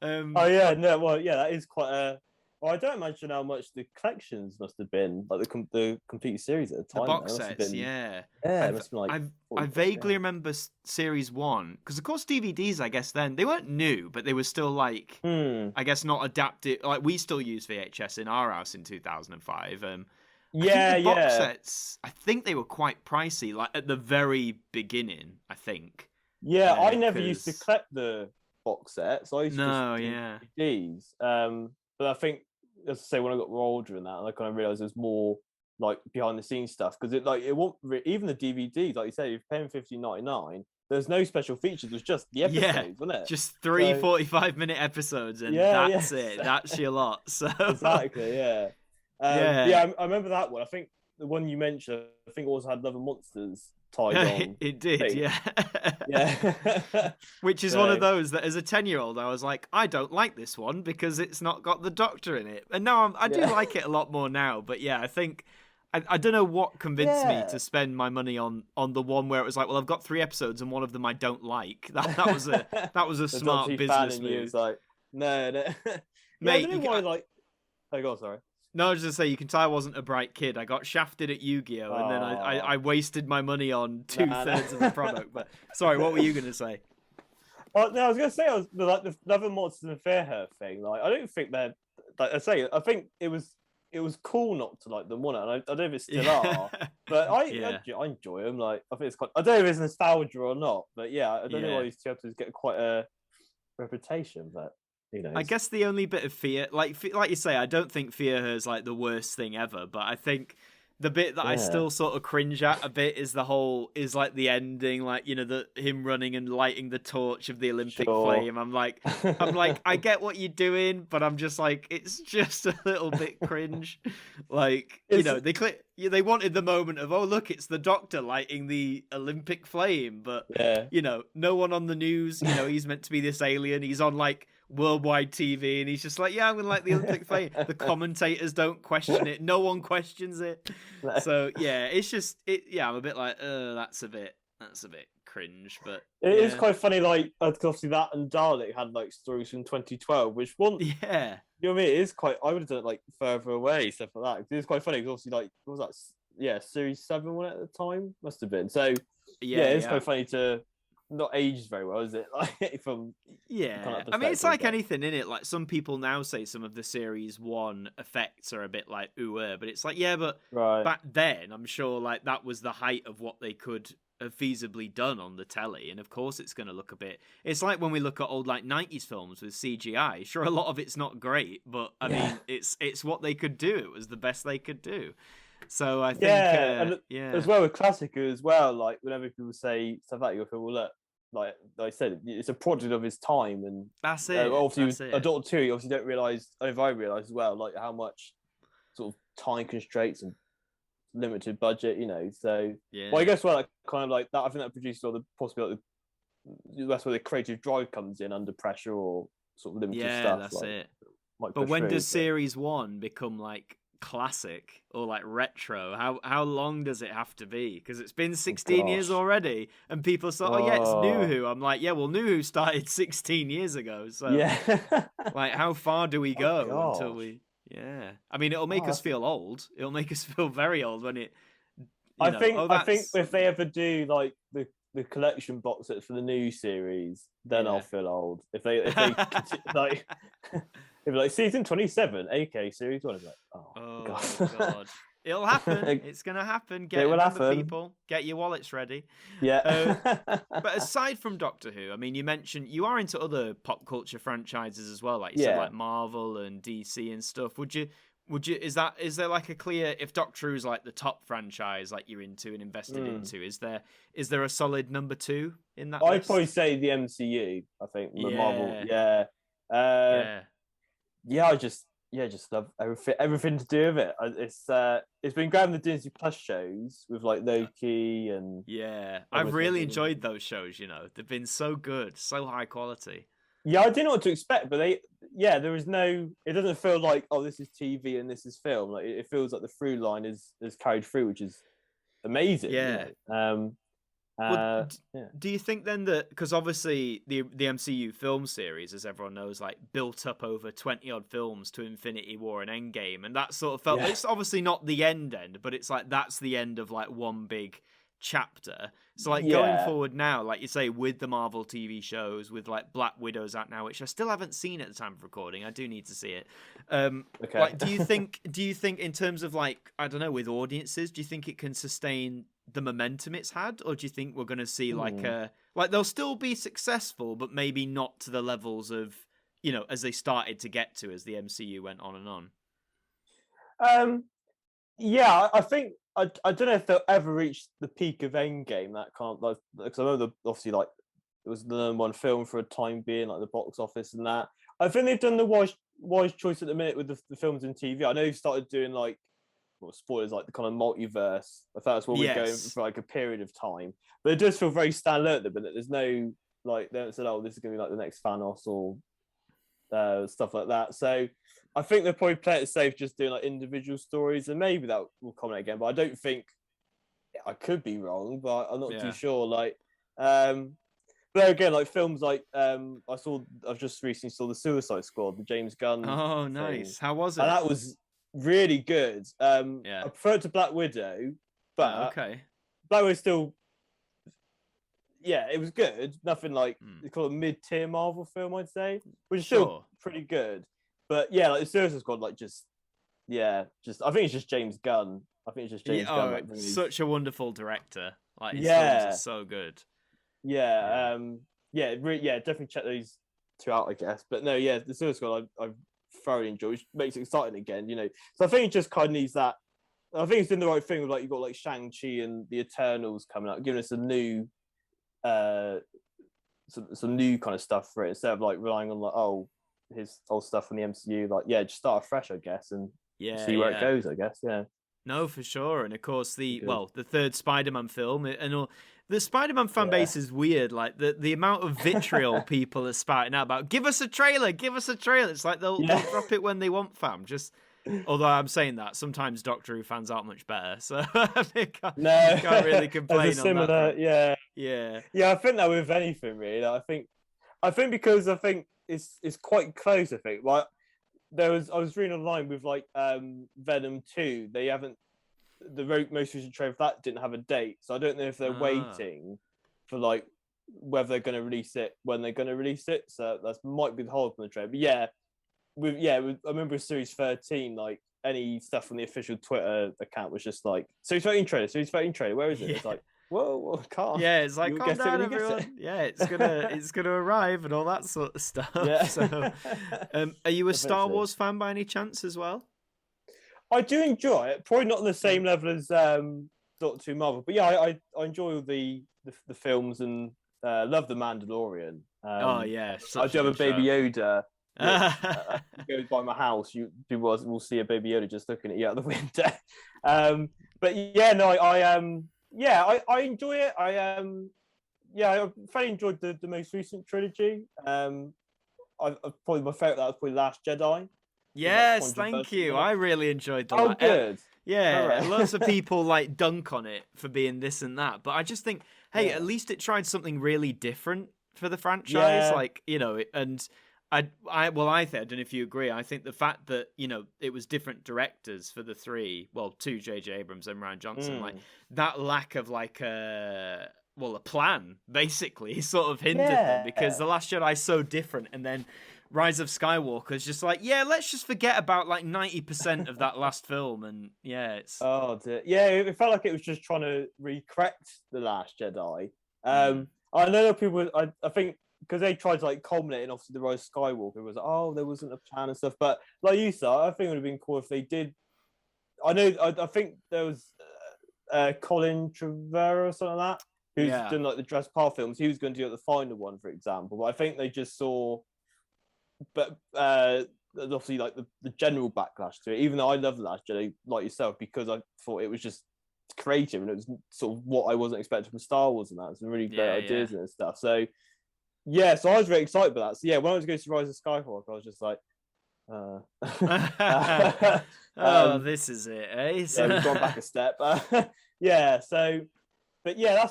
That is quite a... Well, I don't imagine how much the collections must have been, like the complete series at the time. The box sets, Yeah, it must have been like... I vaguely remember series 1, because of course DVDs, I guess then, they weren't new, but they were still like, I guess not adapted. Like, we still use VHS in our house in 2005. Box sets, I think they were quite pricey, like at the very beginning, I think. Yeah, I never used to collect the box sets. I used to DVDs. But I think, as I say, when I got more older and that, I kind of realised there's more like behind the scenes stuff, because it won't even the DVDs, like you say, you're paying $15.99. There's no special features. It was just the episodes, wasn't it? Just three 45-minute episodes, and that's it. That's your lot. So exactly, yeah. I remember that one. I think the one you mentioned, I think also had Love and Monsters tied on. It did, yeah. Yeah. Which is one of those that, as a 10-year-old, I was like, I don't like this one because it's not got the Doctor in it. And now I do like it a lot more now. But yeah, I think I don't know what convinced me to spend my money on the one where it was like, well, I've got 3 episodes and one of them I don't like. That was a smart business move. Was like, no. Mate, I don't know why, like, oh god, sorry. No, I was just say you can tell I wasn't a bright kid. I got shafted at Yu-Gi-Oh, and then I wasted my money on 2/3 of the product. But sorry, what were you gonna say? Well, no, I was gonna say like the Love and Monsters and Fear Her thing. Like, I don't think they're like I think it was cool not to like them, wasn't it? And I don't know if it still are, but I enjoy them. Like, I think it's quite. I don't know if it's nostalgia or not, but yeah, I don't know why these 2 episodes get quite a reputation, but. I guess the only bit of fear, like you say, I don't think Fear Her is like the worst thing ever, but I think the bit that I still sort of cringe at a bit is like the ending, like, you know, him running and lighting the torch of the Olympic flame. I'm like, I get what you're doing, but I'm just like, it's just a little bit cringe. Like, you know, they wanted the moment of, oh look, it's the Doctor lighting the Olympic flame, but you know, no one on the news, you know, he's meant to be this alien. He's on like worldwide TV, and he's just like, I'm gonna like the Olympic flame. The commentators don't question it. No one questions it. So yeah, it's just I'm a bit like, that's a bit cringe, but it is quite funny. Like, obviously that and Dalek had like stories from 2012, which one, you know what I mean? It is quite. I would have done it like further away, stuff like that. It's quite funny because obviously, like, what was that? Yeah, series 7 one at the time must have been. So it's quite funny to. Not aged very well, is it? Like, from I mean, it's like anything in it. Like, some people now say some of the series 1 effects are a bit like but it's like, but back then I'm sure like that was the height of what they could have feasibly done on the telly, and of course it's going to look a bit. It's like when we look at old like 90s films with CGI. Sure, a lot of it's not great, but I mean, it's what they could do. It was the best they could do. So I think as well with Classica as well. Like, whenever people say stuff like that, you feel, well, look. Like I said, it's a product of his time, and that's it. Obviously, a Doctor 2, you obviously don't realise. I realised as well, like how much sort of time constraints and limited budget, you know. So, well, I guess like kind of like that. I think that produced all the possibility. That's where the creative drive comes in under pressure or sort of limited stuff. Yeah, that's it. But when does Series 1 become like classic or like retro? How long does it have to be? Because it's been 16 years already, and people say, it's New Who. I'm like, well, New Who started 16 years ago, so like, how far do we go until we I mean, it'll make us feel old. It'll make us feel very old when it I think if they ever do like the collection box sets for the new series, then I'll feel old. If they like if like season 27, AK series 1, is like, God. It'll happen. It's gonna happen. It will happen. People, get your wallets ready. Yeah. But aside from Doctor Who, I mean, you mentioned you are into other pop culture franchises as well, like you said, like Marvel and DC and stuff. Would you? Is there like a clear, if Doctor Who's like the top franchise like you're into and invested into, is there a solid number 2 in that I'd list? probably say the MCU. I think the Marvel. I just love everything to do with it. It's been great with the Disney Plus shows with like Loki and I've really enjoyed those shows. You know, they've been so good, so high quality. Yeah, I didn't know what to expect, but there is no. It doesn't feel like, oh, this is TV and this is film. Like, it feels like the through line is carried through, which is amazing. Yeah. You know? Do you think then that, because obviously the MCU film series, as everyone knows, like built up over 20 odd films to Infinity War and Endgame, and that sort of felt it's obviously not the end, but it's like that's the end of like one big chapter. So like going forward now, like you say, with the Marvel TV shows, with like Black Widow's out now, which I still haven't seen at the time of recording. I do need to see it. Like, do you think in terms of like, I don't know, with audiences, do you think it can sustain the momentum it's had, or do you think we're going to see like they'll still be successful, but maybe not to the levels of, you know, as they started to get to as the MCU went on and on? Yeah, I think I don't know if they'll ever reach the peak of Endgame. That can't like because I remember obviously like it was the #1 film for a time being, like the box office and that. I think they've done the wise choice at the minute with the films and TV. I know they've started doing like spoilers, like the kind of multiverse. I thought that's what we're going for like a period of time, but it does feel very standalone at the minute. There's no like they haven't said, oh, this is going to be like the next Thanos or stuff like that. So I think they'll probably play it safe, just doing like individual stories, and maybe that will come out again. But I don't think I could be wrong, but I'm not too sure. Like, but again, like films like I've just recently saw the Suicide Squad, the James Gunn. Oh, nice! How was it? And that was really good. I prefer it to Black Widow, but Black Widow still. Yeah, it was good. Nothing like they call it mid-tier Marvel film, I'd say, which is still pretty good. But yeah, like the Suicide Squad, like I think it's just James Gunn. I think it's just James Gunn. Like, really... Such a wonderful director. Like his films are so good. Definitely check those two out, I guess. But no, the Suicide Squad I've thoroughly enjoyed, which makes it exciting again. You know, so I think it just kind of needs that. I think it's doing the right thing with like you've got like Shang-Chi and the Eternals coming out, giving us a new. Some new kind of stuff for it instead of like relying on like his old stuff from the MCU. Like just start afresh, I guess, and see where it goes. I guess, No, for sure, and of course the third Spider-Man film and all. The Spider-Man fan base is weird. Like the amount of vitriol people are spouting out about. Give us a trailer. Give us a trailer. It's like they'll drop it when they want, fam. Just. Although I'm saying that sometimes Doctor Who fans aren't much better, so I think I can't really complain on that. I think that with anything really. I think because I think it's quite close. I think like I was reading online with like Venom 2. They haven't the most recent trailer for that didn't have a date, so I don't know if they're waiting for like whether they're going to release it when they're going to release it. So that might be the whole of the trailer. But I remember with Series 13, like any stuff from the official Twitter account was just like Series 13 trailer, where is it? It's like, whoa, I can't. Yeah, it's like calm down, everyone. Yeah, it's gonna arrive and all that sort of stuff. Yeah. So, are you a Star Wars fan by any chance as well? I do enjoy it. Probably not on the same level as Doctor Who Marvel, but I enjoy the films and love the Mandalorian. I do have a Baby Yoda. Goes by my house, people will see a Baby Yoda just looking at you out the window. I enjoy it. I fairly enjoyed the most recent trilogy. Probably my favorite. That was probably Last Jedi. Yes, thank you. I really enjoyed that. Oh, good. Yeah, lots of people like dunk on it for being this and that, but I just think, hey, at least it tried something really different for the franchise. Like, and. I don't know if you agree. I think the fact that it was different directors for the two J.J. Abrams and Rian Johnson, like that lack of like a plan basically sort of hindered them, because The Last Jedi is so different, and then Rise of Skywalker is just like let's just forget about like 90% of that last film, and it's it felt like it was just trying to recorrect The Last Jedi. I know people. I think. Because they tried to like culminate in obviously the Rise of Skywalker, it was like, there wasn't a plan and stuff. But like you said, I think it would have been cool if they did. I think there was Colin Trevorrow or something like that, who's done like the Jurassic Park films. He was going to do the final one, for example. But I think they just saw, obviously like the general backlash to it. Even though I love The Last Jedi, like yourself, because I thought it was just creative and it was sort of what I wasn't expecting from Star Wars and that. Some really great ideas and stuff. So. Yeah, so I was very excited about that. So when I was going to Rise of Skywalker, I was just like, this is it, eh? We've gone back a step. That's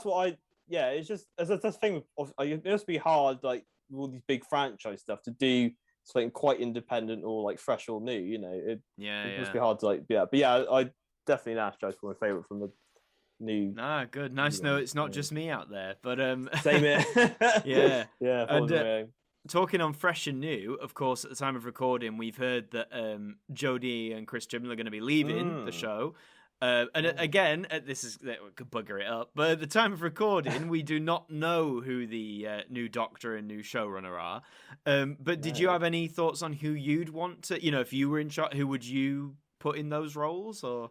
what it's just that's the thing. It must be hard, like with all these big franchise stuff, to do something quite independent or like fresh or new. It must be hard to like But I definitely Last Jedi was my favorite from the. New. Good. Nice. No, it's not just me out there, but same here. And talking on fresh and new, of course, at the time of recording, we've heard that Jodie and Chris Chibnall are going to be leaving the show. Again, this is could bugger it up, but at the time of recording, we do not know who the new Doctor and new showrunner are. But did you have any thoughts on who you'd want to? If you were in charge, who would you put in those roles? Or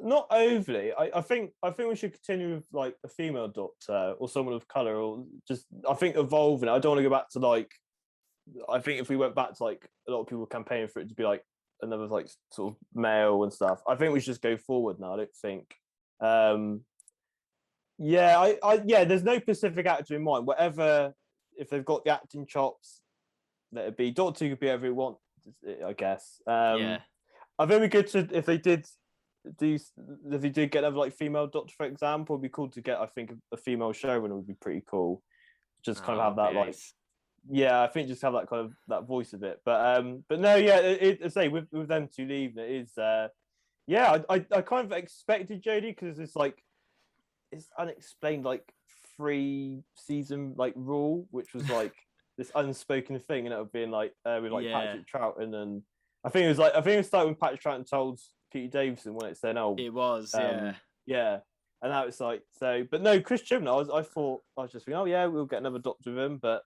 Not overly. I think we should continue with like a female Doctor or someone of color, or just I think evolving. I don't want to go back to like. I think if we went back to like a lot of people campaigning for it to be like another like sort of male and stuff, I think we should just go forward now. I don't think. There's no specific actor in mind. Whatever, if they've got the acting chops, let it be. Doctor Who could be whoever you want, I guess. I think it'd be good to if they did get another like female Doctor, for example. It'd be cool to get. I think a female showrunner would be pretty cool. Just kind of have that like. Yeah, I think just have that kind of that voice of it, but no, yeah. I say with them two leaving, it is. I kind of expected Jodie because it's like it's unexplained like 3-season like rule, which was like this unspoken thing, and it would being like with like Patrick Troughton, and I think it was started when Patrick Troughton told Peter Davison when it said, "Oh, it was, and now it's like so." But no, Chris Chibnall, I thought I was just thinking, oh yeah, we'll get another Doctor with him, but.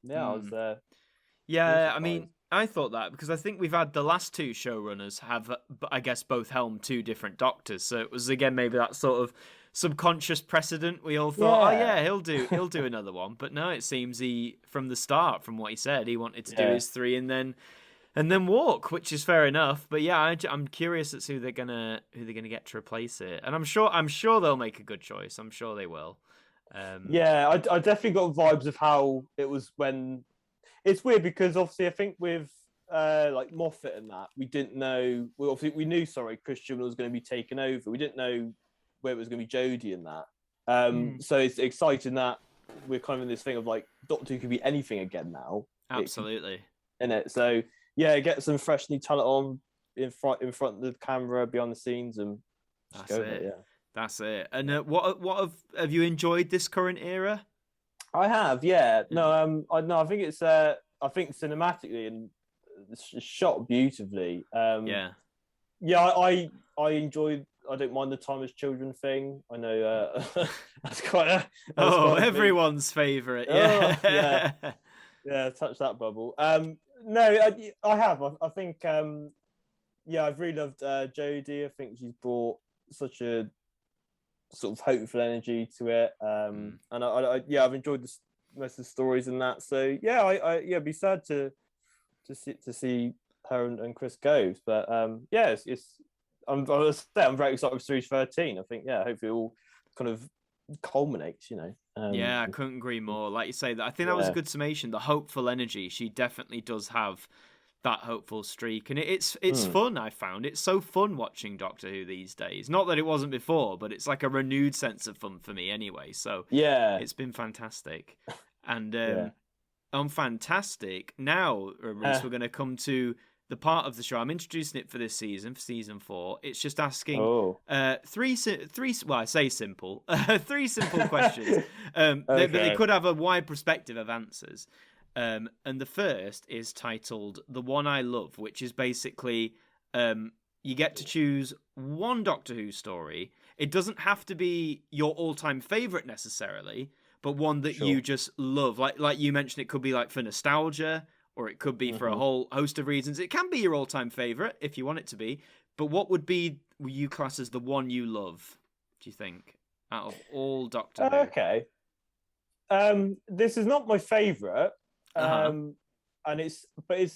Yeah, I was there. Yeah, I mean, I thought that because I think we've had the last two showrunners have, I guess, both helmed two different Doctors. So it was again maybe that sort of subconscious precedent. We all thought, he'll do another one. But no, it seems he from the start, from what he said, he wanted to do his 3 and then walk, which is fair enough. But yeah, I'm curious as to who they're gonna get to replace it, and I'm sure they'll make a good choice. I'm sure they will. I definitely got vibes of how it was when it's weird because obviously I think with like Moffat and that we didn't know. Well, obviously we knew Chris Chibnall was going to be taken over. We didn't know where it was going to be Jodie and that. So it's exciting that we're kind of in this thing of like Doctor Who could be anything again now. Absolutely. In it, so yeah, get some fresh new talent on in front of the camera, behind the scenes, and that's it. That's it. And what have you enjoyed this current era? I have, yeah. No, I think it's I think cinematically and it's shot beautifully. I enjoyed. I don't mind the Time as Children thing. I know that's quite everyone's favourite. Yeah, touch that bubble. No, I have. I think I've really loved Jodie. I think she's brought such a sort of hopeful energy to it, and I've enjoyed most of the stories in that. So I'd be sad to see her and Chris go, but I'm very excited for series 13. I think hopefully it all kind of culminates, you know. I couldn't agree more. Like you say, that I think that was a good summation. The hopeful energy, she definitely does have that hopeful streak, and it's fun. I found it's so fun watching Doctor Who these days. Not that it wasn't before, but it's like a renewed sense of fun for me anyway. So it's been fantastic. And on fantastic now, Rees, we're going to come to the part of the show. I'm introducing it for this season, for season 4. It's just asking three simple questions. They could have a wide perspective of answers. And the first is titled The One I Love, which is basically you get to choose one Doctor Who story. It doesn't have to be your all-time favourite necessarily, but one that you just love. Like you mentioned, it could be like for nostalgia, or it could be for a whole host of reasons. It can be your all-time favourite if you want it to be, but what would you class as the one you love, do you think, out of all Doctor Who? Okay. This is not my favourite. And it's probably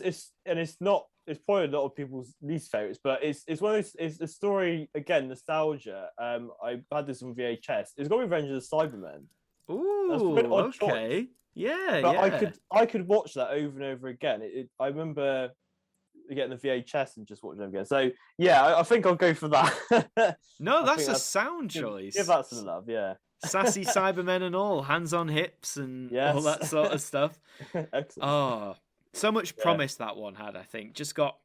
a lot of people's least favorites, but it's one of those. It's a story again, nostalgia. I had this on VHS. It's got Revenge of the Cybermen. Ooh, okay, yeah, but I could watch that over and over again. I remember getting the VHS and just watching it again. So I think I'll go for that. No, that's a sound choice. Give that some love, yeah. Sassy Cybermen and all, hands on hips and all that sort of stuff. Excellent. Oh, so much promise that one had, I think. Just got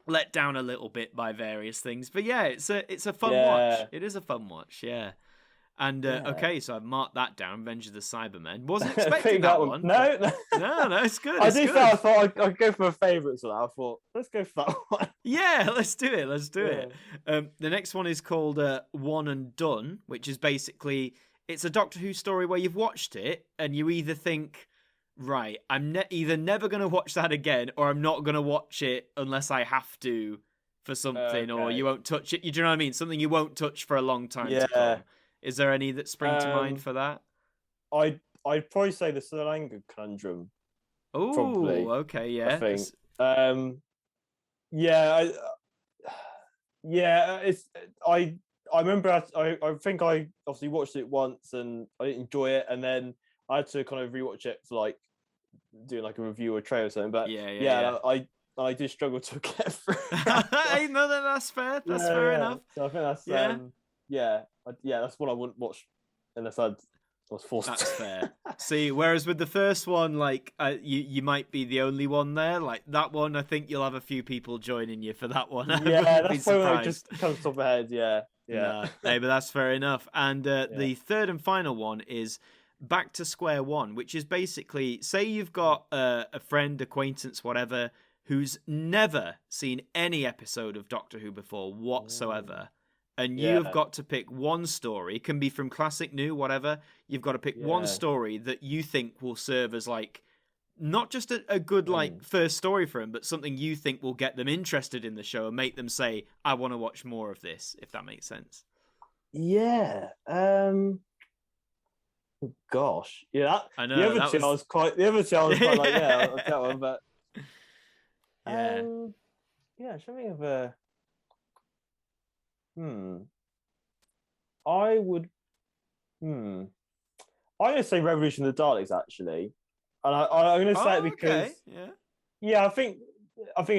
let down a little bit by various things. But it's a fun watch. It is a fun watch, yeah. And okay, so I've marked that down. Revenge of the Cybermen. Wasn't expecting that one. No, it's good. I thought I'd go for a favourite, so I thought let's go for that one. Yeah, let's do it. The next one is called One and Done, which is basically it's a Doctor Who story where you've watched it and you either think, right, I'm either never going to watch that again, or I'm not going to watch it unless I have to for something, or you won't touch it. You do you know what I mean? Something you won't touch for a long time to come. Is there any that spring to mind for that? I'd probably say the Sri Lanka conundrum. Oh, okay, yeah. I think. I remember. I think I obviously watched it once and I didn't enjoy it, and then I had to kind of rewatch it for like doing like a review or trailer or something. But I did struggle to get through. Hey, no, that's fair. That's fair enough. So I think that's that's what I wouldn't watch unless I was forced. That's fair. See, whereas with the first one, like you might be the only one there. Like that one, I think you'll have a few people joining you for that one. Yeah, that's probably just comes top of my head. Yeah. Nah, hey, but that's fair enough. And the third and final one is Back to Square One, which is basically, say you've got a friend, acquaintance, whatever, who's never seen any episode of Doctor Who before whatsoever. And you've got to pick one story, can be from classic, new, whatever. You've got to pick one story that you think will serve as like, not just a good like first story for them, but something you think will get them interested in the show and make them say, I want to watch more of this, if that makes sense. Yeah. Gosh. Yeah. I know. The other two I was quite like, yeah, I'll tell one, but something of a I would I'm gonna say Revolution of the Daleks actually. And I'm going to say it because, I think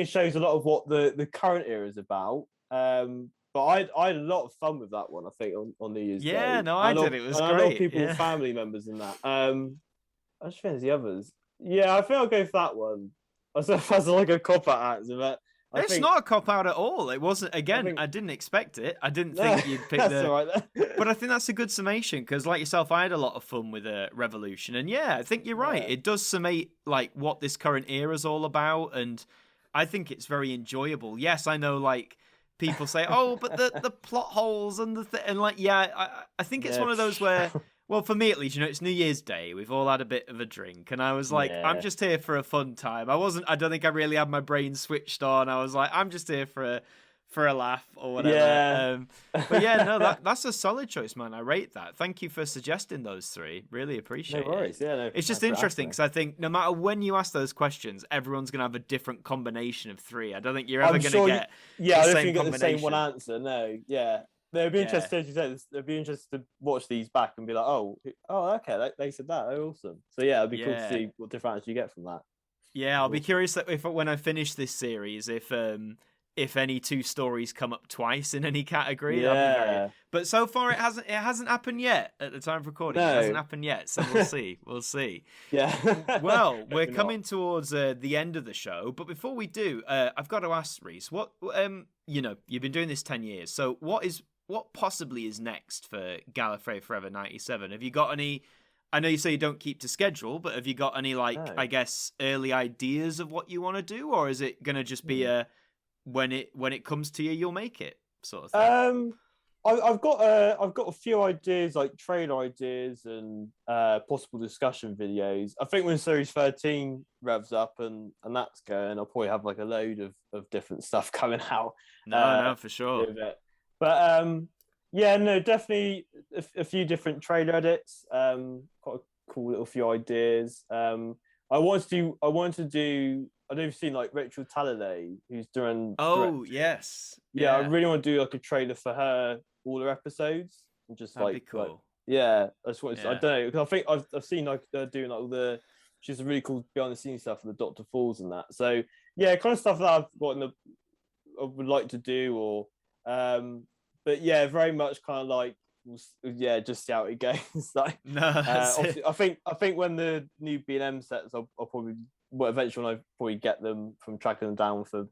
it shows a lot of what the current era is about. But I had a lot of fun with that one. I think on New Year's Day. Yeah, no, I did. It was great. A lot of people, family members, in that. I just think there's the others. Yeah, I think I'll go for that one. I don't know if that's like a cop-out answer, but it's not a cop-out at all. It wasn't. Again, I didn't expect it. I didn't think you'd pick the... All right, but I think that's a good summation, because like yourself, I had a lot of fun with Revolution. And I think you're right. It does summate like what this current era is all about. And I think it's very enjoyable. Yes, I know like people say, oh, but the plot holes and I think it's one of those where... Well, for me at least, it's New Year's Day. We've all had a bit of a drink, and I was like, I'm just here for a fun time. I don't think I really had my brain switched on. I was like, I'm just here for a laugh or whatever. Yeah. But that's a solid choice, man. I rate that. Thank you for suggesting those three. Really appreciate it. No worries. Yeah, it's just interesting because I think no matter when you ask those questions, everyone's going to have a different combination of three. I don't think you're ever going to get I don't think you get the same one answer. No, yeah. They'd be interested. They'd be interested to watch these back and be like, "Oh, okay, they said that. Oh, awesome." So it'd be cool to see what different answers you get from that. Yeah, I'll be curious if when I finish this series, if any two stories come up twice in any category. Yeah. But so far it hasn't happened yet at the time of recording. No. It hasn't happened yet, so we'll see. We'll see. Yeah. Well, we're coming towards the end of the show, but before we do, I've got to ask Rees, what you've been doing this 10 years, so what possibly is next for Gallifreyforever97? Have you got any... I know you say you don't keep to schedule, but have you got any, I guess, early ideas of what you want to do? Or is it going to just be when it comes to you, you'll make it sort of thing? I've got a few ideas, like trailer ideas and possible discussion videos. I think when Series 13 revs up and that's going, I'll probably have like a load of different stuff coming out. No, for sure. But definitely a few different trailer edits. Quite a cool little few ideas. I wanted to do. I don't know if you've seen like Rachel Talalay, who's doing. Oh yes. Yeah, I really want to do like a trailer for her, all her episodes, and just that'd be cool. I just wanted to, I don't know, because I think I've seen like doing like all the. She's a really cool behind the scenes stuff for the Doctor Falls and that. So kind of stuff that I've got I would like to do or. But very much kind of like just see how it goes. Like, I think when the new B&M sets, I'll probably eventually when I probably get them from tracking them down for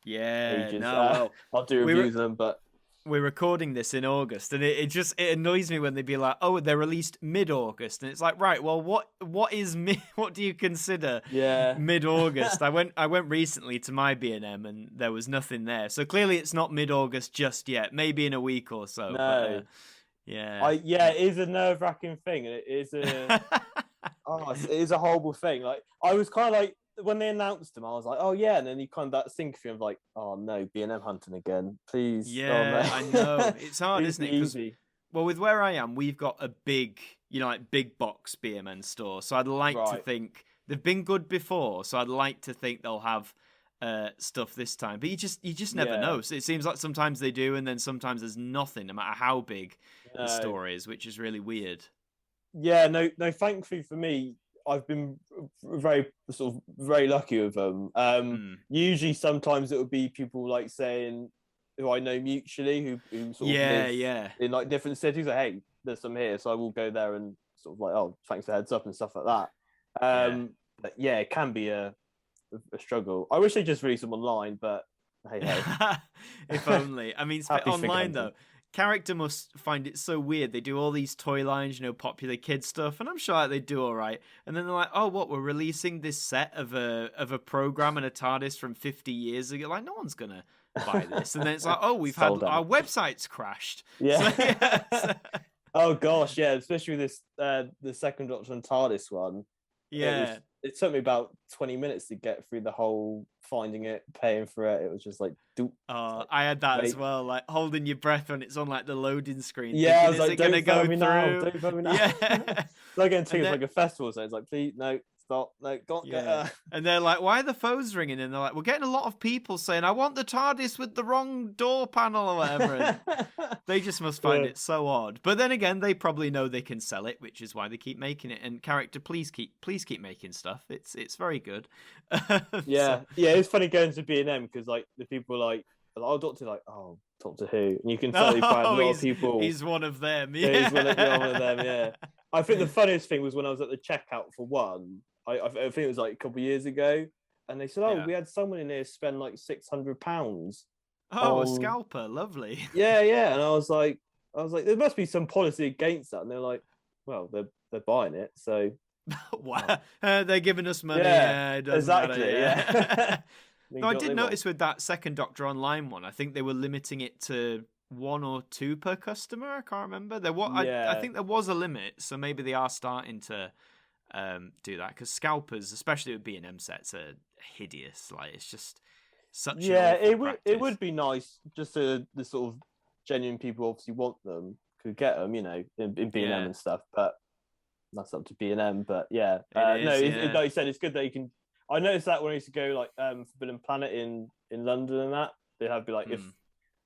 ages. I'll do reviews of them, but. We're recording this in August, and it annoys me when they be like, "Oh, they're released mid-August," and it's like, right, well, what is what do you consider mid-August? I went recently to my B&M, and there was nothing there, so clearly it's not mid-August just yet. Maybe in a week or so. No. But, it is a nerve-wracking thing, and it is a it is a horrible thing. Like I was kind of like when they announced him, I was like, oh yeah, and then you kind of that syncophy of like, oh no, B&M hunting again, please. Yeah, oh, no. I know it's hard, isn't it? Easy. Well, with where I am, we've got a big, like big box BMN store, so I'd like to think they've been good before, so I'd like to think they'll have stuff this time. But you just never know. So it seems like sometimes they do, and then sometimes there's nothing, no matter how big the store is, which is really weird. Yeah, no. Thankfully for me, I've been very lucky with them. Usually, sometimes it would be people like saying who I know mutually who sort of live in like different cities. Like, hey, there's some here, so I will go there and sort of like, oh, thanks for the heads up and stuff like that. But yeah, it can be a struggle. I wish they just released them online, but hey. If only. I mean, online though, character must find it so weird. They do all these toy lines, popular kid stuff, and I'm sure they do all right. And then they're like, oh, what? We're releasing this set of a program and a TARDIS from 50 years ago. Like, no one's gonna buy this. And then it's like, oh, we've had our websites crashed. Yeah. So, oh gosh, yeah. Especially this the second Doctor and TARDIS one. Yeah. It took me about 20 minutes to get through the whole finding it, paying for it. It was just like, I had that as well, like holding your breath when it's on like the loading screen. Yeah, thinking, I was like, don't go through? Don't vote me now. Yeah. It's like getting tickets like a festival, so it's like, please, no, stop, no, go. Yeah. And they're like, why are the phones ringing? And they're like, we're getting a lot of people saying, I want the TARDIS with the wrong door panel or whatever. They just must find it so odd. But then again, they probably know they can sell it, which is why they keep making it. And character, please keep making stuff. It's very good. Yeah, it's funny going to B&M because like the people like, oh, Doctor Who, and you can totally find a lot of people. He's one of them. Yeah, he's one of them. Yeah. I think the funniest thing was when I was at the checkout for one. I think it was like a couple of years ago, and they said, we had someone in here spend like £600. Oh, a scalper, lovely. Yeah, and I was like, there must be some policy against that, and they're like, well, they're buying it, so. Wow, they're giving us money. Yeah, it doesn't exactly. Matter, yeah. No, I did notice with that second Doctor Online one, I think they were limiting it to 1 or 2 per customer. I can't remember. I think there was a limit, so maybe they are starting to do that, because scalpers, especially with B&M sets, are hideous. Like, it's just such it would be nice just to the sort of genuine people obviously want them could get them, in B&M and stuff, but that's up to B&M. But like you said, it's good that you can. I noticed that when I used to go like Forbidden Planet in London and that, they have be like if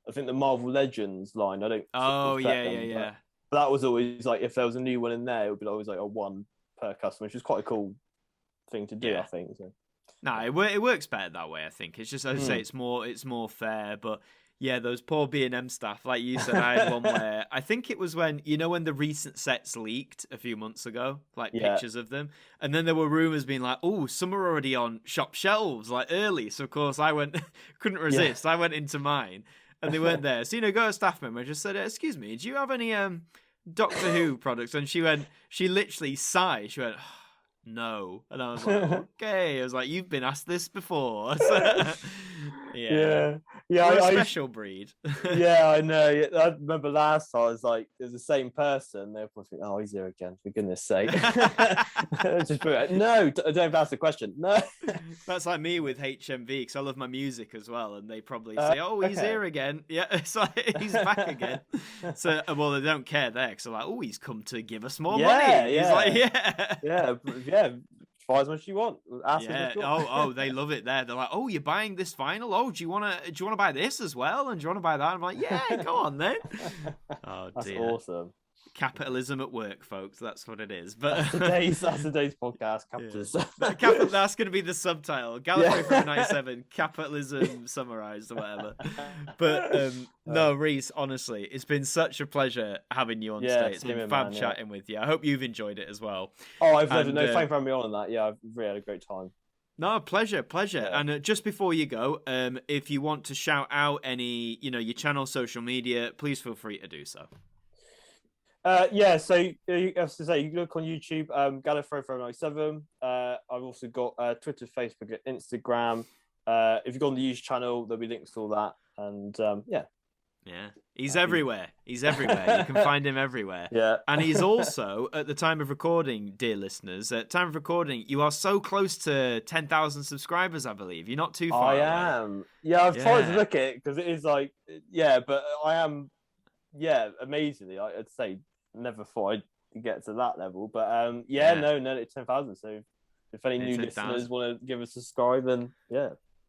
I think the Marvel Legends line, I don't. Oh yeah. But that was always like if there was a new one in there, it would be always like a 1 per customer, which is quite a cool thing to do, I think. So. No, it works better that way. I think it's just, as I say, it's more fair. But yeah, those poor B&M staff, like you said, I had one where I think it was when when the recent sets leaked a few months ago, like pictures of them, and then there were rumors being like, oh, some are already on shop shelves like early. So of course I couldn't resist. I went into mine, and they weren't there. So go to a staff member and just said, excuse me, do you have any Doctor Who products? And she literally sighed. She went, no. And I was like, okay. I was like, you've been asked this before. So, yeah. We're a special breed. Yeah, I know. I remember last time I was like, it was the same person. They're probably thinking, oh, he's here again, for goodness sake. No, don't ask the question. No. That's like me with HMV, because I love my music as well, and they probably say, oh, he's here again. Yeah, it's like, he's back again. So, well, they don't care there, because they're like, oh, he's come to give us more money. He's like, yeah. Buy as much as you want. Ask as much as you want. Oh, they love it there. They're like, oh, you're buying this vinyl? Oh, do you wanna buy this as well? And do you wanna buy that? I'm like, yeah, go on then. Oh, that's dear. Awesome. Capitalism at work, folks. That's what it is. But that's today's podcast. Capitalism. Yeah. That's going to be the subtitle. Gallifreyforever97, capitalism summarized or whatever. But no, Rees, honestly, it's been such a pleasure having you on today. It's been fab chatting with you. I hope you've enjoyed it as well. Oh, I've loved it. No, thanks for having me on that. Yeah, I've really had a great time. No, pleasure. Yeah. And just before you go, if you want to shout out any, your channel, social media, please feel free to do so. So you have to say, you can look on YouTube, Gallifreyforever97. I've also got Twitter, Facebook, and Instagram. If you go on the YouTube channel, there'll be links to all that. And Yeah, he's everywhere. He's everywhere. You can find him everywhere. Yeah. And he's also, at the time of recording, dear listeners, at time of recording, you are so close to 10,000 subscribers, I believe. You're not too far away. I am. Yeah, I've tried to look at it because it is like, but I am, amazingly. I'd say never thought I'd get to that level. But no, it's 10,000. So if any new listeners want to give us a subscribe, then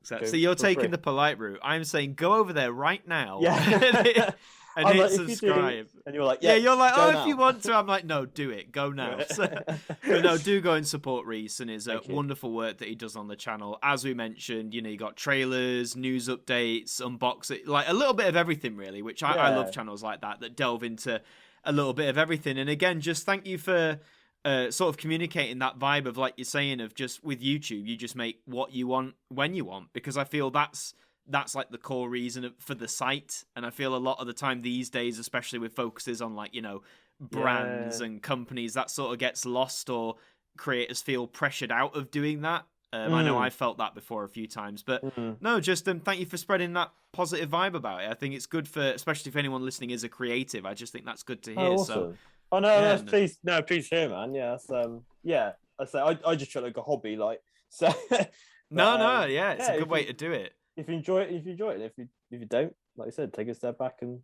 So you're taking the polite route. I'm saying go over there right now and hit like, subscribe. And you're like, you're like, now. if you want to. I'm like, no, do it. Go now. But no, do go and support Rees and his wonderful work that he does on the channel. As we mentioned, you got trailers, news updates, unboxing, like a little bit of everything, really, which I love channels like that delve into a little bit of everything. And again, just thank you for sort of communicating that vibe of, like you're saying, of just with YouTube, you just make what you want when you want, because I feel that's like the core reason for the site. And I feel a lot of the time these days, especially with focuses on like, brands and companies, that sort of gets lost, or creators feel pressured out of doing that. I know I felt that before a few times, but no, just thank you for spreading that positive vibe about it. I think it's good for, especially if anyone listening is a creative, I just think that's good to hear. Awesome. Oh no, please hear, man. Yeah, I say I just try like a hobby, like so. But, it's a good way to do it. If you enjoy it, if you don't, like I said, take a step back and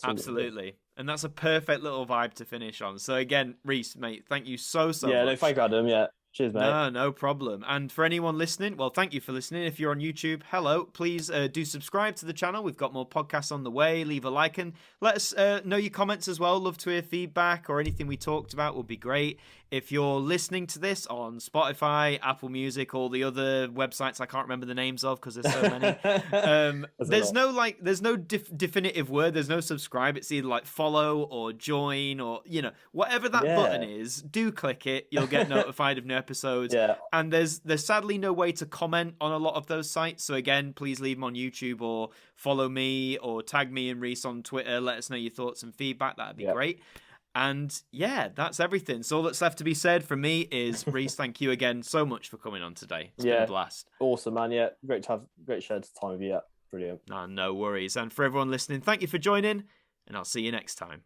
absolutely. And that's a perfect little vibe to finish on. So again, Rees, mate, thank you so much. No, thank you, Adam. Yeah. Cheers, mate. No problem. And for anyone listening, well, thank you for listening. If you're on YouTube, hello. Please do subscribe to the channel. We've got more podcasts on the way. Leave a like and let us know your comments as well. Love to hear feedback, or anything we talked about would be great. If you're listening to this on Spotify, Apple Music, all the other websites I can't remember the names of because there's so many. There's no definitive word. There's no subscribe. It's either like follow or join or, whatever that button is, do click it. You'll get notified of new episodes. Yeah. And there's sadly no way to comment on a lot of those sites. So again, please leave them on YouTube or follow me or tag me and Rees on Twitter. Let us know your thoughts and feedback. That'd be great. And that's everything. So all that's left to be said from me is, Rees, thank you again so much for coming on today. It's been a blast. Awesome, man. Yeah, great shared time with you. Brilliant. No worries. And for everyone listening, thank you for joining, and I'll see you next time.